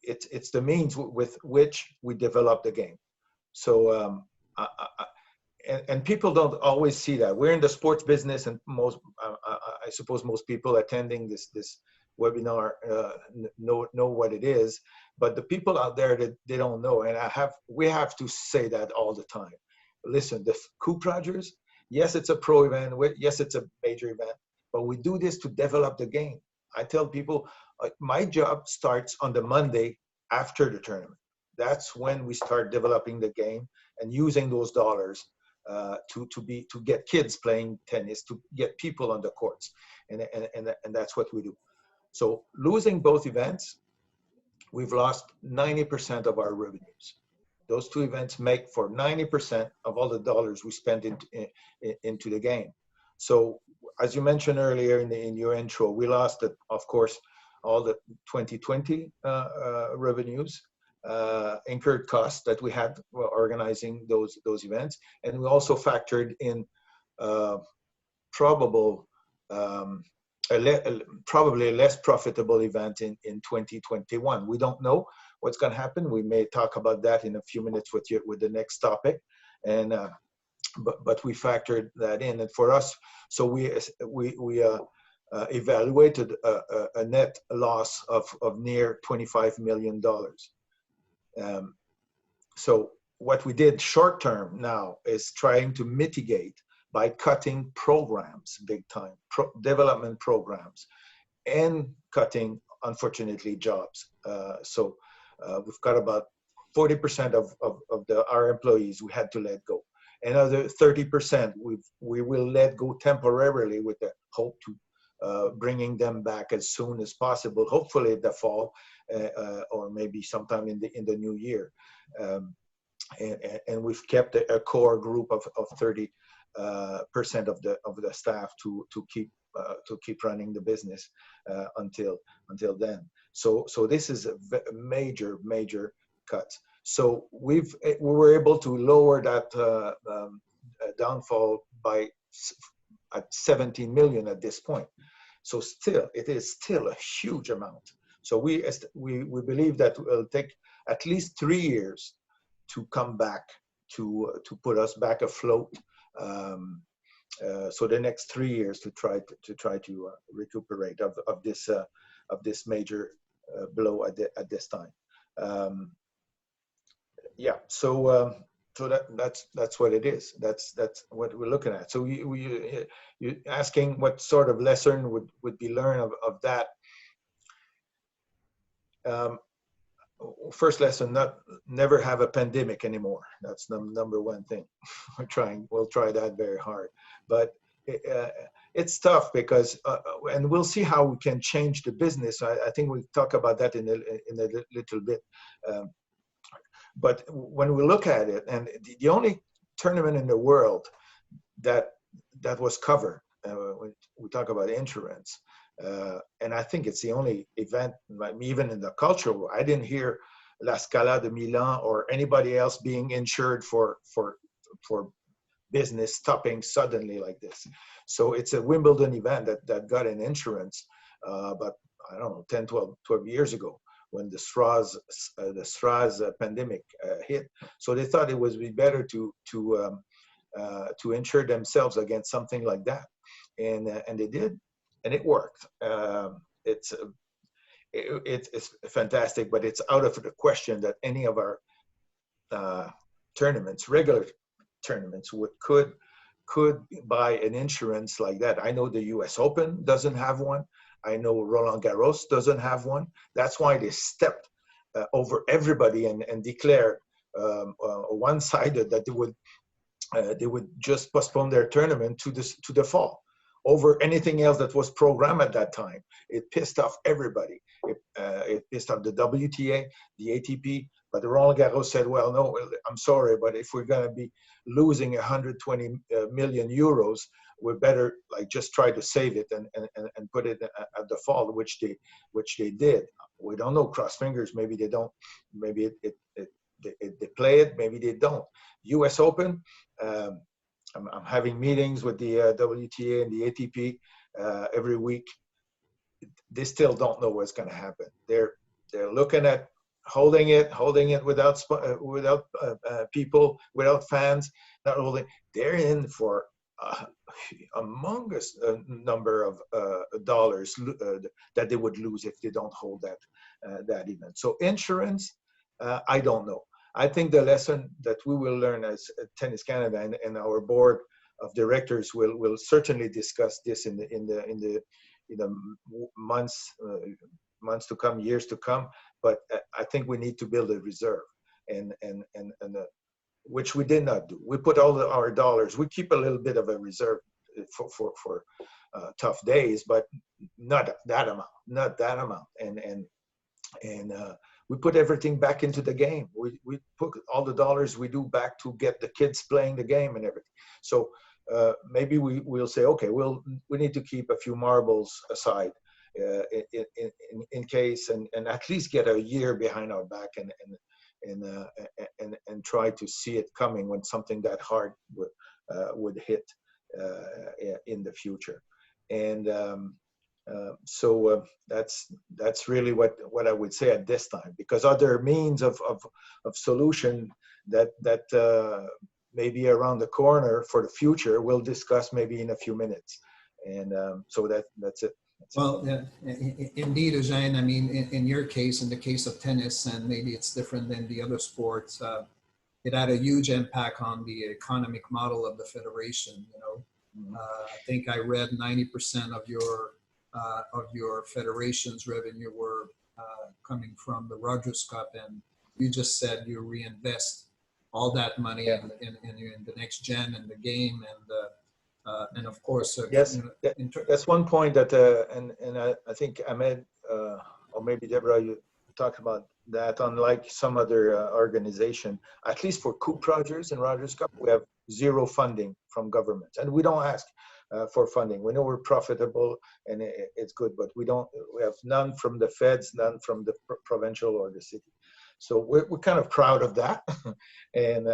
it's the means with which we develop the game. So and people don't always see that. We're in the sports business, and I suppose most people attending this webinar know what it is. But the people out there that they don't know, and we have to say that all the time. Listen, the Coupe Rogers, yes, it's a pro event. Yes, it's a major event, but we do this to develop the game. I tell people, my job starts on the Monday after the tournament. That's when we start developing the game and using those dollars to get kids playing tennis, to get people on the courts, and that's what we do. So losing both events, we've lost 90% of our revenues. Those two events make for 90% of all the dollars we spend into the game. So as you mentioned earlier in your intro, we lost, of course, all the 2020 revenues, incurred costs that we had organizing those events, and we also factored in probably a less profitable event in 2021. We don't know what's going to happen. We may talk about that in a few minutes with the next topic, and but we factored that in. And for us, so we evaluated a net loss of near $25 million. So what we did short term now is trying to mitigate by cutting programs big time, development programs, and cutting, unfortunately, jobs. So we've got about 40% of our employees we had to let go. Another 30% we will let go temporarily with the hope to bringing them back as soon as possible, hopefully the fall, or maybe sometime in the new year. And we've kept a core group of 30% of the staff to keep running the business until then. So this is a major cut. So we were able to lower that downfall by at 17 million at this point. So it is still a huge amount. So we believe that it will take at least 3 years to come back to put us back afloat. So the next 3 years to try to recuperate of this major blow at this time. Yeah. So that's what it is. That's what we're looking at. So you're asking what sort of lesson would be learned of that. First lesson: never have a pandemic anymore. That's the number one thing. We'll try that very hard, but it's tough because, and we'll see how we can change the business. I think we'll talk about that in a little bit. But when we look at it, and the only tournament in the world that was covered, when we talk about insurance, and I think it's the only event, even in the cultural world, I didn't hear La Scala de Milan or anybody else being insured for business stopping suddenly like this. So it's a Wimbledon event that got an insurance, but I don't know, 10, 12 years ago, when the SRAS pandemic hit. So they thought it would be better to insure themselves against something like that, and they did, and it worked. It's fantastic, but it's out of the question that any of our tournaments, regular tournaments, could buy an insurance like that. I know the U.S. Open doesn't have one. I know Roland Garros doesn't have one. That's why they stepped over everybody and declared one-sided that they would they would just postpone their tournament to the fall over anything else that was programmed at that time. It pissed off everybody. It pissed off the WTA, the ATP, but Roland Garros said, well, no, I'm sorry, but if we're going to be losing 120 million euros, we better like just try to save it and put it at the fall, which they did. We don't know, cross fingers, maybe they don't, maybe they play it, maybe they don't. US Open, I'm having meetings with the WTA and the ATP every week. They still don't know what's going to happen. They're looking at holding it without people, without fans, not holding. They're in for a humongous number of dollars that they would lose if they don't hold that event. So insurance, I don't know. I think the lesson that we will learn as Tennis Canada and our board of directors will certainly discuss this in the months to come, years to come. But I think we need to build a reserve, and which we did not do. We put all our dollars. We keep a little bit of a reserve for tough days, but not that amount. And we put everything back into the game. We put all the dollars we do back to get the kids playing the game and everything. So maybe we'll say, okay, we need to keep a few marbles aside in case, and at least get a year behind our back and try to see it coming when something that hard would hit in the future. And so that's really what I would say at this time, because other means of solution that may be around the corner for the future we'll discuss maybe in a few minutes. And so that's it. Well, yeah, indeed, Eugène. I mean, in your case, in the case of tennis, and maybe it's different than the other sports, it had a huge impact on the economic model of the federation. You know, I think I read 90% of your federation's revenue were coming from the Rogers Cup, and you just said you reinvest all that money in the next gen and the game, and of course, yes, you know, that's one point that, and I think Ahmed or maybe Debra, you talked about that. Unlike some other organization, at least for Coupe Rogers and Rogers Cup, we have zero funding from government, and we don't ask for funding. We know we're profitable and it's good, but we have none from the feds, none from the provincial or the city. So we're kind of proud of that, and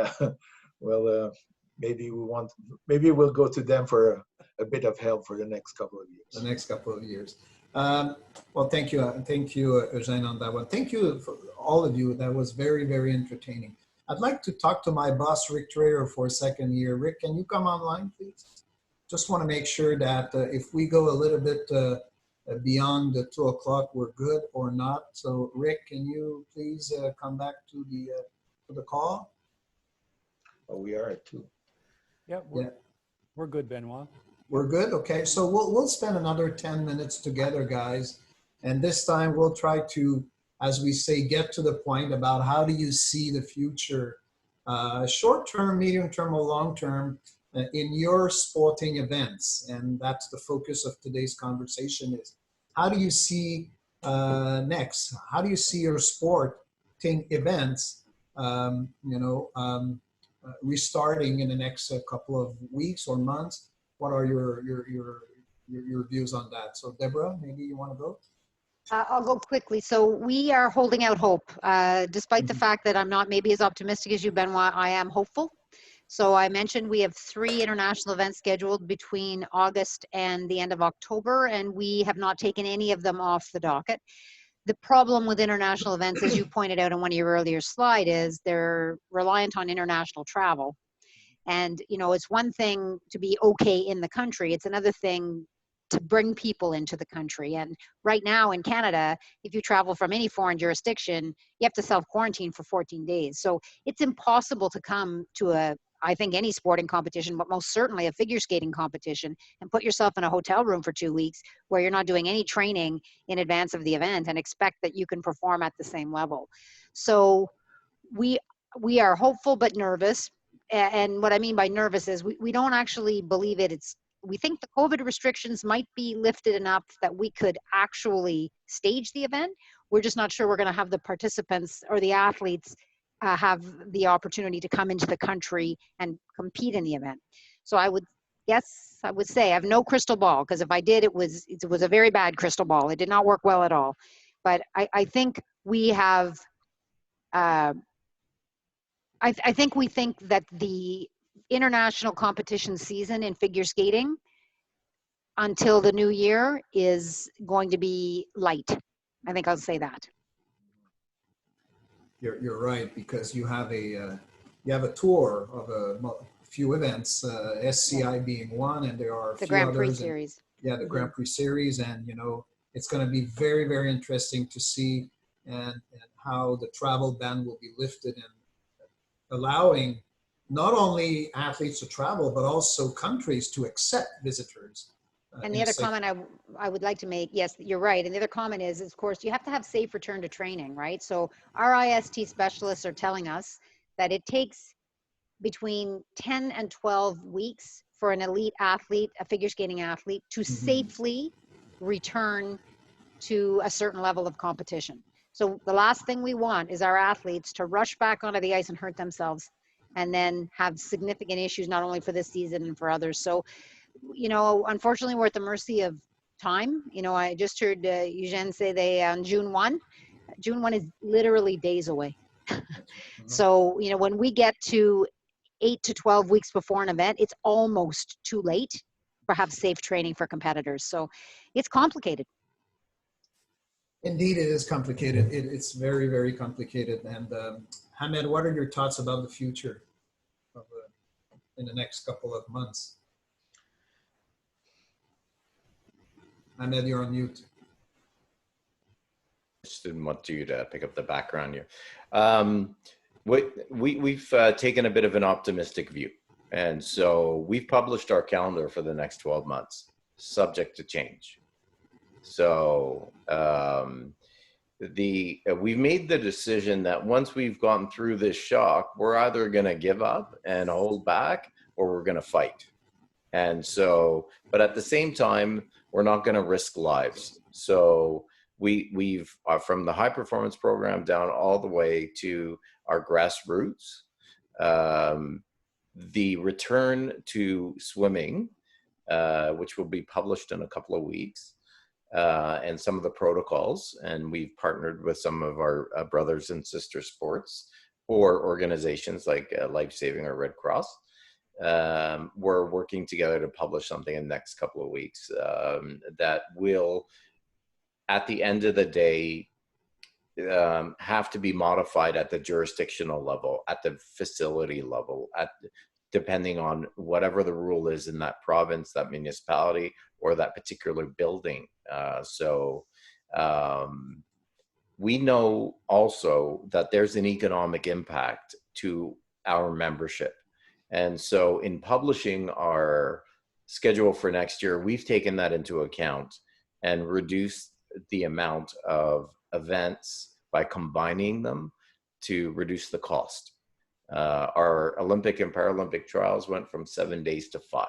well. Maybe we'll go to them for a bit of help for the next couple of years. The next couple of years. Well, thank you, Eugène, on that one. Thank you for all of you. That was very, very entertaining. I'd like to talk to my boss, Rick Trayer, for a second here. Rick, can you come online, please? Just want to make sure that if we go a little bit beyond the 2 o'clock, we're good or not. So, Rick, can you please come back to the call? Oh, we are at 2. Yeah, we're good, Benoit. We're good. Okay, so we'll spend another 10 minutes together, guys, and this time we'll try to, as we say, get to the point about how do you see the future, short term, medium term, or long term, in your sporting events, and that's the focus of today's conversation. Is how do you see next? How do you see your sporting events? Restarting in the next couple of weeks or months. What are your views on that? So Debra, maybe you want to go? I'll go quickly. So we are holding out hope. Despite the fact that I'm not maybe as optimistic as you, Benoit, I am hopeful. So I mentioned we have 3 international events scheduled between August and the end of October, and we have not taken any of them off the docket. The problem with international events, as you pointed out in one of your earlier slides, is they're reliant on international travel. And, you know, it's one thing to be okay in the country. It's another thing to bring people into the country. And right now in Canada, if you travel from any foreign jurisdiction, you have to self-quarantine for 14 days. So it's impossible to come to I think any sporting competition, but most certainly a figure skating competition, and put yourself in a hotel room for 2 weeks where you're not doing any training in advance of the event and expect that you can perform at the same level. So we are hopeful but nervous. and what I mean by nervous is we don't actually believe it. We think the COVID restrictions might be lifted enough that we could actually stage the event. We're just not sure we're going to have the participants or the athletes have the opportunity to come into the country and compete in the event. So I would say I have no crystal ball, because if I did, it was a very bad crystal ball. It did not work well at all. But I think we have, I think we think that the international competition season in figure skating until the new year is going to be light. I think I'll say that. You're right, because you have a tour of a few events, SCI being one, and there are a The few Grand Prix others. series. Yeah, the Grand Prix series, and it's going to be very, very interesting to see and how the travel ban will be lifted and allowing not only athletes to travel, but also countries to accept visitors. And the other comment I would like to make, yes, you're right. And the other comment is, of course, you have to have safe return to training, right? So our IST specialists are telling us that it takes between 10 and 12 weeks for an elite athlete, a figure skating athlete, to safely return to a certain level of competition. So the last thing we want is our athletes to rush back onto the ice and hurt themselves and then have significant issues, not only for this season and for others. So, unfortunately, we're at the mercy of time. I just heard Eugène say they on June 1 is literally days away. So, when we get to 8 to 12 weeks before an event, it's almost too late to have safe training for competitors. So it's complicated. Indeed, it is complicated. It's very, very complicated. And Ahmed, what are your thoughts about the future in the next couple of months? Ahmed, you're on mute. Just didn't want you to pick up the background here. We've taken a bit of an optimistic view. And so we've published our calendar for the next 12 months, subject to change. So we've made the decision that once we've gone through this shock, we're either going to give up and hold back, or we're going to fight. And so, but at the same time, we're not going to risk lives. So we've from the high performance program down all the way to our grassroots, the return to swimming, which will be published in a couple of weeks, and some of the protocols. And we've partnered with some of our brothers and sister sports or organizations like Life Saving or Red Cross. We're working together to publish something in the next couple of weeks that will, at the end of the day, have to be modified at the jurisdictional level, at the facility level, depending on whatever the rule is in that province, that municipality, or that particular building. We know also that there's an economic impact to our membership. And so in publishing our schedule for next year, we've taken that into account and reduced the amount of events by combining them to reduce the cost. Our Olympic and Paralympic trials went from 7 days to 5.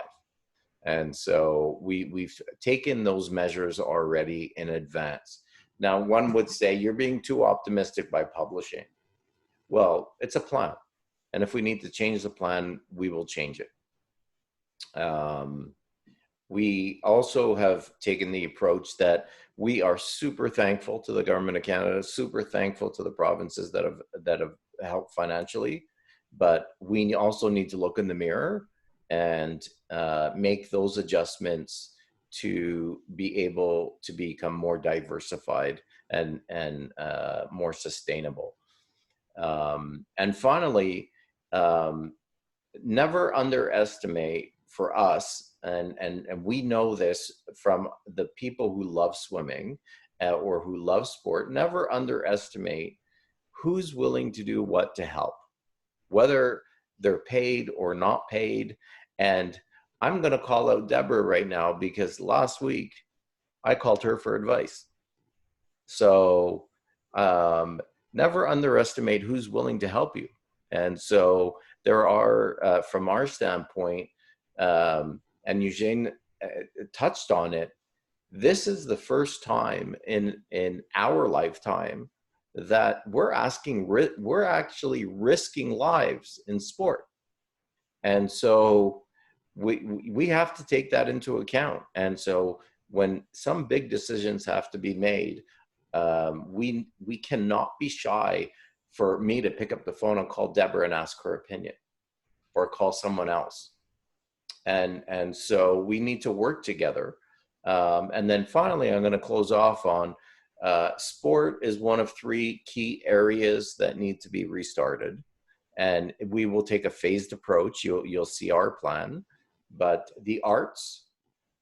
And so we've taken those measures already in advance. Now, one would say you're being too optimistic by publishing. Well, it's a plan. And if we need to change the plan, we will change it. We also have taken the approach that we are super thankful to the government of Canada, super thankful to the provinces that have helped financially, but we also need to look in the mirror and make those adjustments to be able to become more diversified and more sustainable. And finally, never underestimate for us, and we know this from the people who love swimming or who love sport, never underestimate who's willing to do what to help, whether they're paid or not paid. And I'm going to call out Debra right now because last week I called her for advice. So never underestimate who's willing to help you. And so there are, from our standpoint, and Eugène touched on it, this is the first time in our lifetime that we're actually risking lives in sport. And so we have to take that into account. And so when some big decisions have to be made, we cannot be shy for me to pick up the phone and call Debra and ask her opinion, or call someone else. And so we need to work together. And then finally, I'm going to close off on sport is one of 3 key areas that need to be restarted. And we will take a phased approach. You'll see our plan. But the arts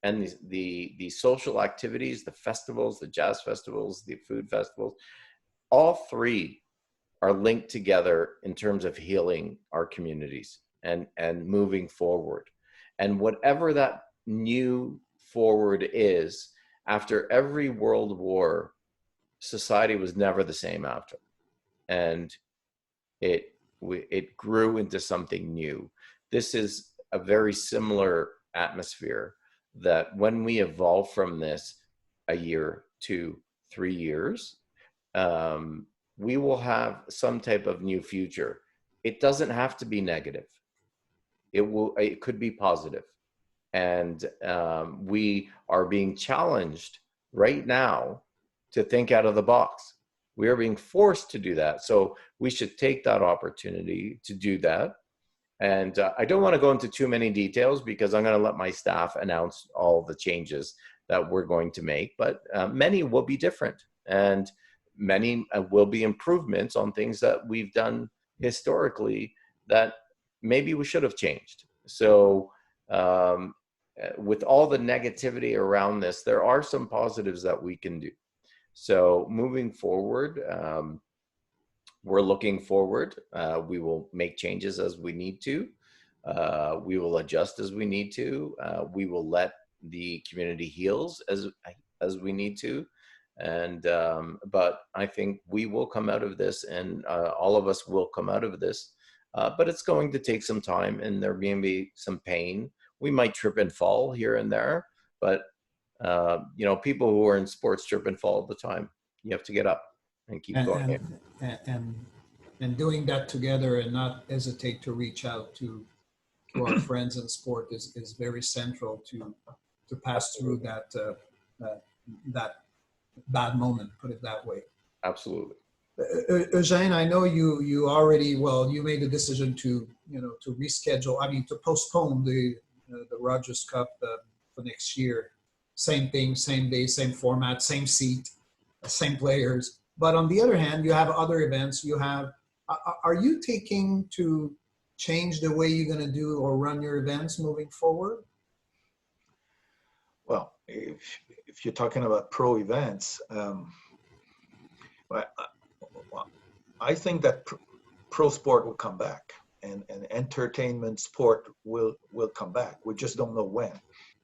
and the social activities, the festivals, the jazz festivals, the food festivals, all 3 are linked together in terms of healing our communities and moving forward. And whatever that new forward is, after every world war, society was never the same after. And it grew into something new. This is a very similar atmosphere that when we evolve from this a year, 2, 3 years, we will have some type of new future. It doesn't have to be negative. It could be positive. And we are being challenged right now to think out of the box. We are being forced to do that. So we should take that opportunity to do that. And I don't want to go into too many details because I'm going to let my staff announce all the changes that we're going to make, but many will be different, and many will be improvements on things that we've done historically that maybe we should have changed. So with all the negativity around this, there are some positives that we can do. So moving forward, we're looking forward. We will make changes as we need to. We will adjust as we need to. We will let the community heal as we need to. And but I think we will come out of this, and all of us will come out of this. But it's going to take some time, and there may be some pain. We might trip and fall here and there, but you know, people who are in sports trip and fall all the time. You have to get up and keep going. And doing that together and not hesitate to reach out to our friends in sport is very central to pass through that that bad moment, put it that way. Absolutely. Eugène, I know you already, well, you made the decision to reschedule, to postpone the Rogers Cup for next year. Same thing, same day, same format, same seat, same players. But on the other hand, you have other events. Are you taking to change the way you're going to do or run your events moving forward? Well, if you're talking about pro events, I think that pro sport will come back, and entertainment sport will come back. We just don't know when.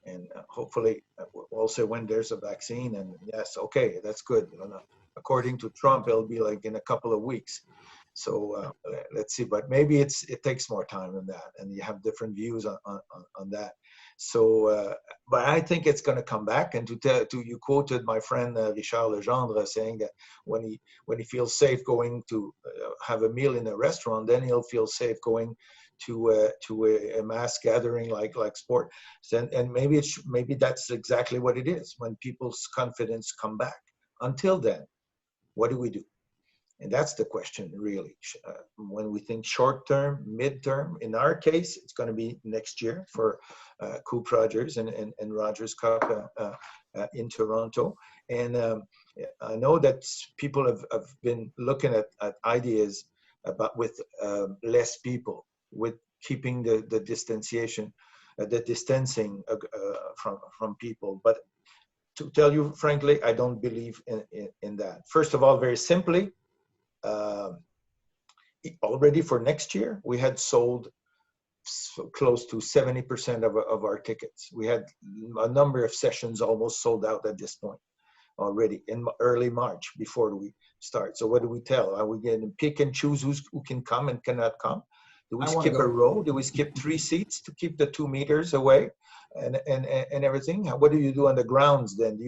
And hopefully also when there's a vaccine, and yes, okay, that's good. According to Trump, it'll be like in a couple of weeks. So let's see, but maybe it takes more time than that, and you have different views on that. So, but I think it's going to come back. And you quoted my friend Richard Legendre saying that when he feels safe going to have a meal in a restaurant, then he'll feel safe going to a mass gathering like sport. And maybe that's exactly what it is, when people's confidence come back. Until then, what do we do? And that's the question, really. When we think short term, mid term, in our case, it's going to be next year for Coupe Rogers and Rogers Cup in Toronto. And I know that people have been looking at ideas about with less people, with keeping the distanciation, the distancing from people. But to tell you frankly, I don't believe in that. First of all, very simply, already for next year, we had sold close to 70% of our tickets. We had a number of sessions almost sold out at this point already in early March before we start. So what do we tell? Are we going to pick and choose who can come and cannot come? Do we I wanna skip a go. row? Do we skip 3 seats to keep the 2 meters away and everything? What do you do on the grounds then?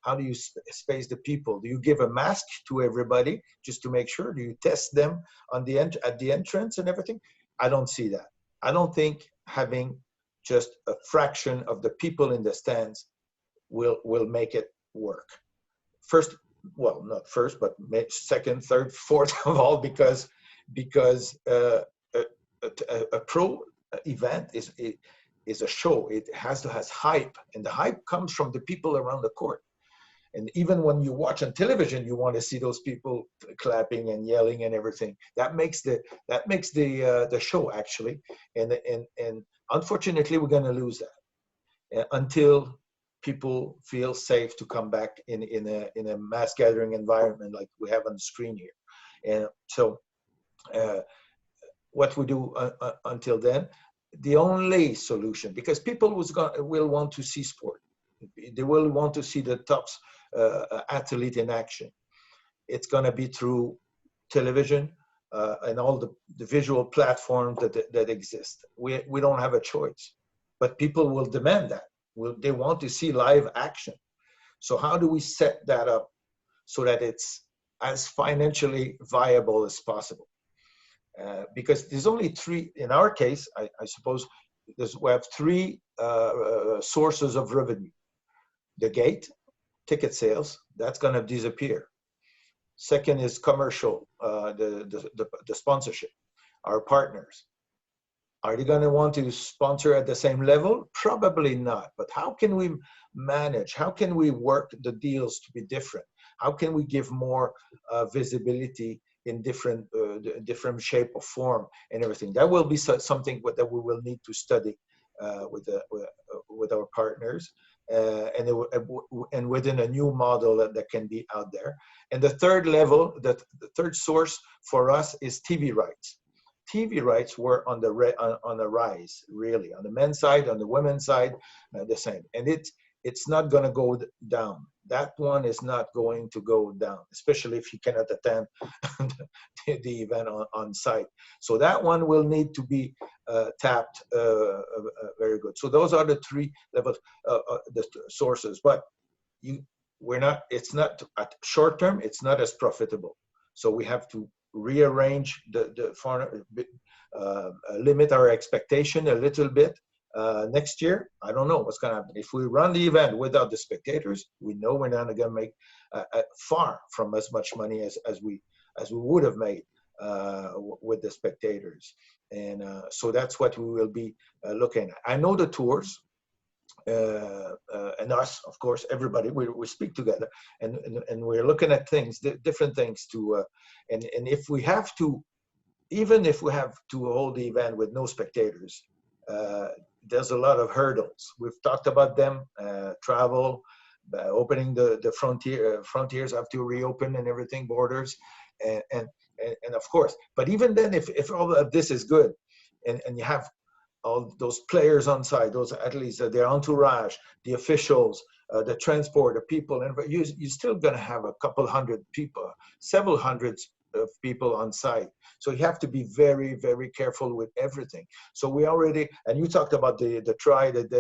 How do you space the people? Do you give a mask to everybody just to make sure? Do you test them at the entrance and everything? I don't see that. I don't think having just a fraction of the people in the stands will make it work. First, well, not first, but second, third, fourth of all, because a pro event is a show. It has hype, and the hype comes from the people around the court. And even when you watch on television, you want to see those people clapping and yelling and everything. That makes the show, actually. And unfortunately, we're going to lose that until people feel safe to come back in a mass gathering environment like we have on the screen here. And so what we do until then, the only solution, because people will want to see sport. They will want to see the top athlete in action. It's going to be through television and all the visual platforms that exist. We don't have a choice, but people will demand that. They want to see live action. So how do we set that up so that it's as financially viable as possible? Because there's only three, in our case, I suppose, we have three sources of revenue. The gate, ticket sales, that's going to disappear. Second is commercial, the sponsorship, our partners. Are they going to want to sponsor at the same level? Probably not. But how can we manage? How can we work the deals to be different? How can we give more visibility in different shape or form and everything? That will be something that we will need to study with our partners. And within a new model that can be out there. And the third level, the third source for us is TV rights. TV rights were on the rise, really, on the men's side, on the women's side, the same. And it's not going to go down. That one is not going to go down, especially if you cannot attend the event on site. So that one will need to be tapped very good. So those are the three levels, the sources. But it's not at short term. It's not as profitable. So we have to rearrange limit our expectation a little bit. Next year, I don't know what's going to happen. If we run the event without the spectators, we know we're not going to make far from as much money as we would have made with the spectators. And so that's what we will be looking at. I know the tours, and us, of course, everybody, we speak together, and we're looking at things, different things to, and if we have to, even if we have to hold the event with no spectators, there's a lot of hurdles. We've talked about them, travel, opening the frontiers have to reopen and everything, borders, and of course, but even then, if all of this is good, and you have all those players on site, those athletes, their entourage, the officials, the transport, the people, and you're still going to have a couple hundred people, several hundreds of people on site. So you have to be very, very careful with everything. So we already, and you talked about the try that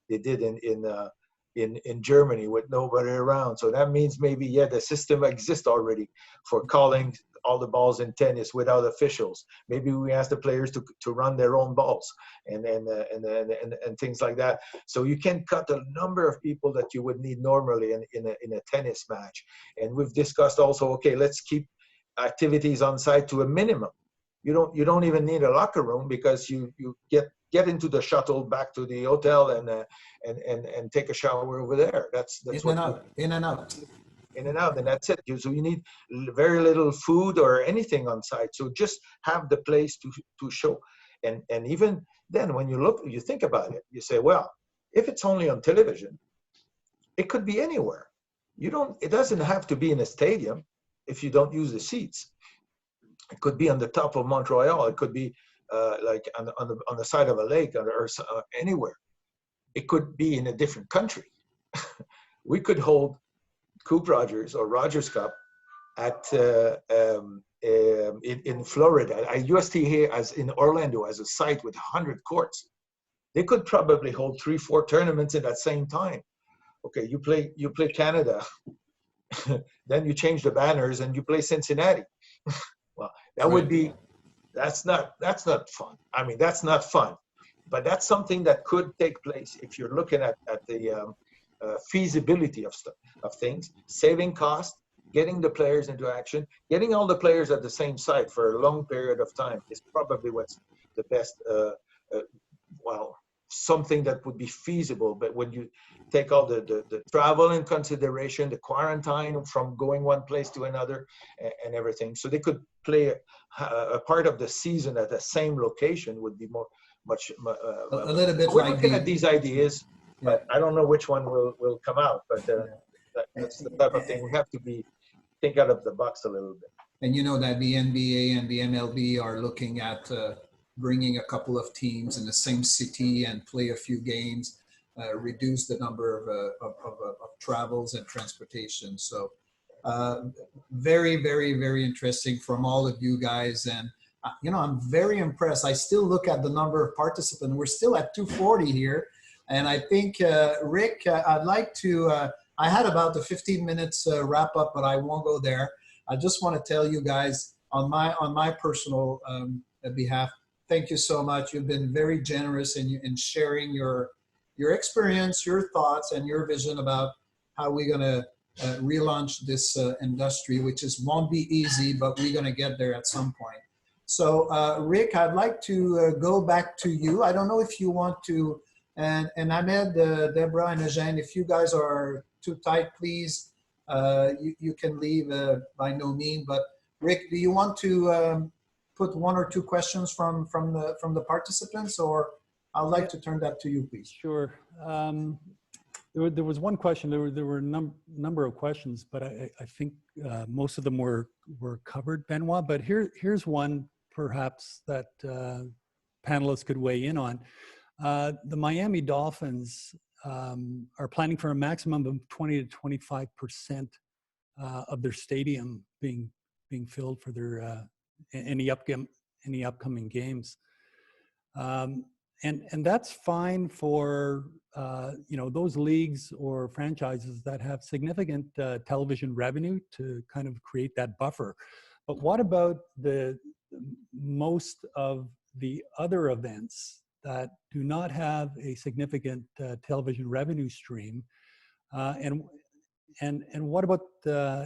they did in Germany with nobody around. So that means maybe, yeah, the system exists already for calling all the balls in tennis without officials. Maybe we ask the players to run their own balls and things like that. So you can cut the number of people that you would need normally in a tennis match. And we've discussed also, okay, let's keep activities on site to a minimum. You don't even need a locker room, because you get into the shuttle back to the hotel and take a shower over there. That's in and out, and that's it. So you need very little food or anything on site. So just have the place to show. And even then, when you think about it, you say, well, if it's only on television, it could be anywhere. It doesn't have to be in a stadium if you don't use the seats. It could be on the top of Montreal. It could be like on the side of a lake or anywhere. It could be in a different country. We could hold Coupe Rogers or Rogers Cup in Florida. I used to hear as in Orlando as a site with 100 courts. They could probably hold 3-4 tournaments at that same time. Okay, you play Canada, then you change the banners and you play Cincinnati. Well, that would be, that's not fun. I mean, that's not fun, but that's something that could take place if you're looking at the feasibility of things, saving costs, getting the players into action, getting all the players at the same site for a long period of time is probably what's the best, well, something that would be feasible. But when you take all the travel in consideration, the quarantine from going one place to another and everything, so they could play a part of the season at the same location would be much a little bit we're like looking at these ideas, but I don't know which one will come out, but that's the type of thing we have to think out of the box a little bit. And you know that the NBA and the MLB are looking at bringing a couple of teams in the same city and play a few games, reduce the number of travels and transportation. So very, very, very interesting from all of you guys. And, you know, I'm very impressed. I still look at the number of participants. We're still at 240 here. And I think, Rick, I'd like to, I had about a 15 minutes wrap up, but I won't go there. I just want to tell you guys on my personal behalf, thank you so much. You've been very generous in sharing your experience, your thoughts, and your vision about how we're going to relaunch this industry, which won't be easy, but we're going to get there at some point. So, Rick, I'd like to go back to you. I don't know if you want to, and Ahmed, Debra, and Eugène, if you guys are too tight, please, you can leave by no means. But Rick, do you want to put 1 or 2 questions from the participants, or I'd like to turn that to you, please. Sure. There was one question. There were a number of questions, but I think most of them were covered, Benoit. But here's one perhaps that panelists could weigh in on. The Miami Dolphins are planning for a maximum of 20 to 25% of their stadium being filled for their any upcoming games, and that's fine for you know, those leagues or franchises that have significant television revenue to kind of create that buffer. But what about most of the other events that do not have a significant television revenue stream, and what about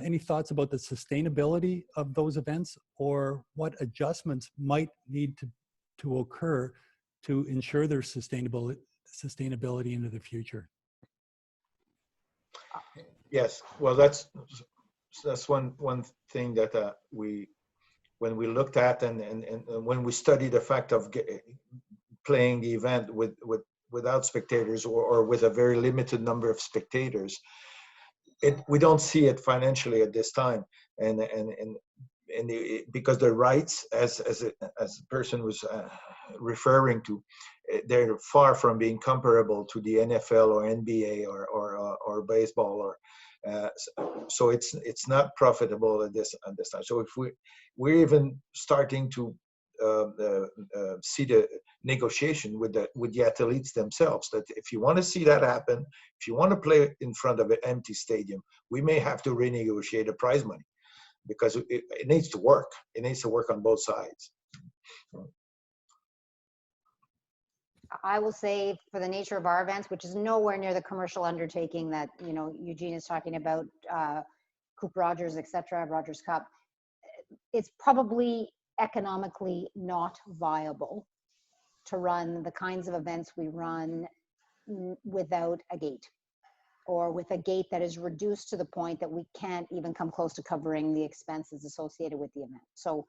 any thoughts about the sustainability of those events, or what adjustments might need to occur to ensure their sustainability into the future? Yes, well, that's one thing that when we looked at and when we studied the fact of playing the event without spectators or with a very limited number of spectators, we don't see it financially at this time, and because the rights, as the person was referring to, they're far from being comparable to the NFL or NBA or baseball, or so it's not profitable at this time. So if we're even starting to see the negotiation with the athletes themselves, that if you want to see that happen, if you want to play in front of an empty stadium, we may have to renegotiate the prize money, because it needs to work. It needs to work on both sides. I will say, for the nature of our events, which is nowhere near the commercial undertaking that, you know, Eugene is talking about, Coupe Rogers, etc., Rogers Cup, it's probably economically not viable to run the kinds of events we run without a gate, or with a gate that is reduced to the point that we can't even come close to covering the expenses associated with the event. So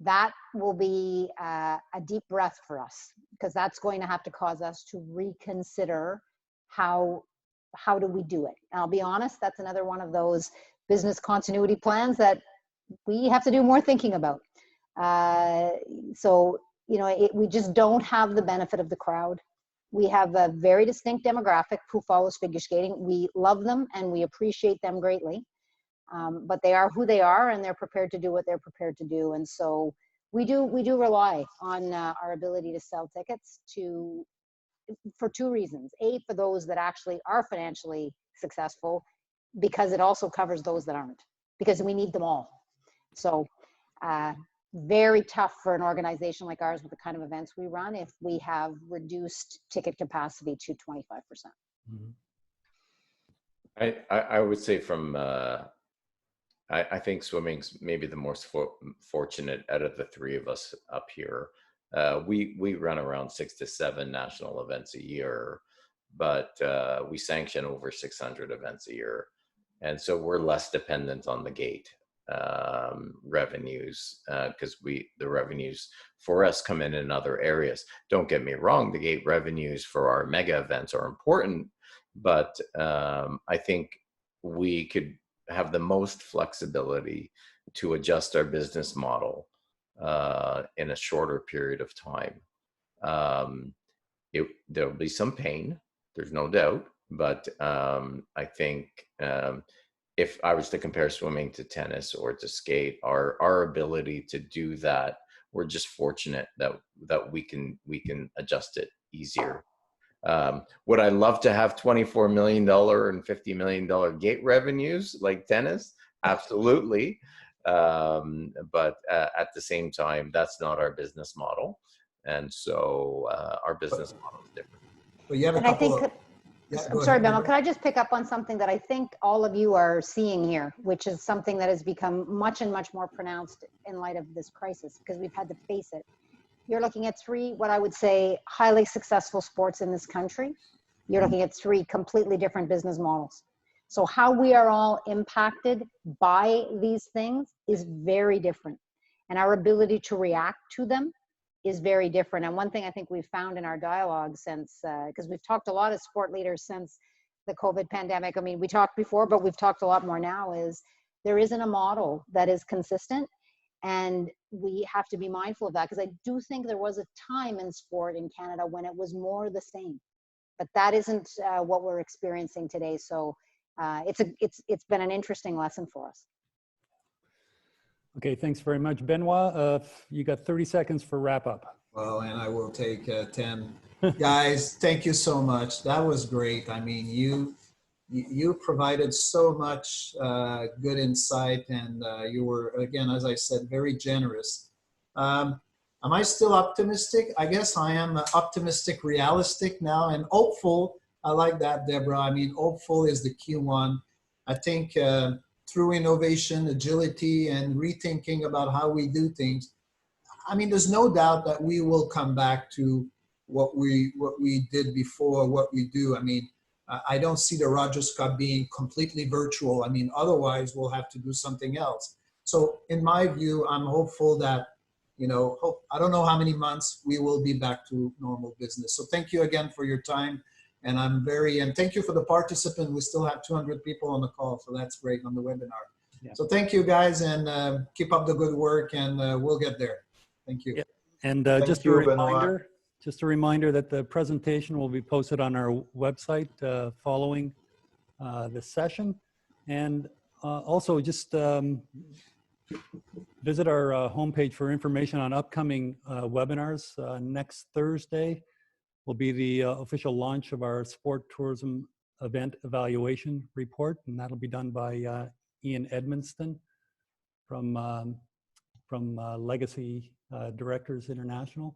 that will be a deep breath for us, because that's going to have to cause us to reconsider how do we do it. And I'll be honest, that's another one of those business continuity plans that we have to do more thinking about. So, you know, we just don't have the benefit of the crowd. We have a very distinct demographic who follows figure skating. We love them and we appreciate them greatly. but they are who they are, and they're prepared to do what they're prepared to do. And so we do rely on our ability to sell tickets for two reasons. A, for those that actually are financially successful, because it also covers those that aren't, because we need them all. So very tough for an organization like ours with the kind of events we run if we have reduced ticket capacity to 25%. Mhm. I would say from I think swimming's maybe the most fortunate out of the three of us up here. We run around 6 to 7 national events a year, but we sanction over 600 events a year, and so we're less dependent on the gate revenues, because the revenues for us come in other areas. Don't get me wrong, the gate revenues for our mega events are important, but I think we could have the most flexibility to adjust our business model in a shorter period of time. There'll be some pain, there's no doubt, but I think if I was to compare swimming to tennis or to skate, our ability to do that, we're just fortunate that we can adjust it easier. Would I love to have $24 million and $50 million gate revenues like tennis? Absolutely. But at the same time, that's not our business model. And so our business model is different. But you have a And I couple think, of... Yeah, I'm sorry, Benoit, could I just pick up on something that I think all of you are seeing here, which is something that has become much and much more pronounced in light of this crisis, because we've had to face it. You're looking at 3, what I would say, highly successful sports in this country. You're looking at 3 completely different business models. So how we are all impacted by these things is very different. And our ability to react to them is very different. And one thing I think we've found in our dialogue since, because we've talked a lot as sport leaders since the COVID pandemic. I mean, we talked before, but we've talked a lot more now, is there isn't a model that is consistent. And we have to be mindful of that, because I do think there was a time in sport in Canada when it was more the same, but that isn't what we're experiencing today. So it's been an interesting lesson for us. Okay, thanks very much. Benoit, you got 30 seconds for wrap up. Well, and I will take 10. Guys, thank you so much. That was great. I mean, you provided so much good insight, and you were, again, as I said, very generous. Am I still optimistic? I guess I am optimistic, realistic now, and hopeful. I like that, Debra. I mean, hopeful is the key one. I think through innovation, agility, and rethinking about how we do things, I mean, there's no doubt that we will come back to what we did before, what we do. I mean, I don't see the Rogers Cup being completely virtual. I mean, otherwise we'll have to do something else. So in my view, I'm hopeful that, you know, I don't know how many months we will be back to normal business. So thank you again for your time. And and thank you for the participant. We still have 200 people on the call, so that's great on the webinar. Yeah. So thank you guys, and keep up the good work, and we'll get there. Thank you. Yeah. And just a reminder that the presentation will be posted on our website following this session. And also just visit our homepage for information on upcoming webinars. Next Thursday will be the official launch of our sport tourism event evaluation report, and that'll be done by Ian Edmonston from Legacy Directors International.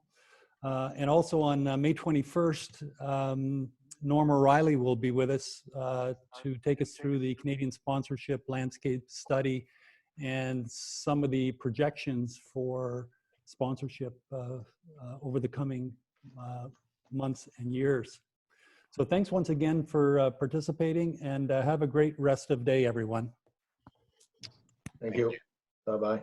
And also on May 21st, Norma Riley will be with us to take us through the Canadian sponsorship landscape study and some of the projections for sponsorship over the coming months and years. So thanks once again for participating, and have a great rest of day, everyone. Thank you. Bye-bye.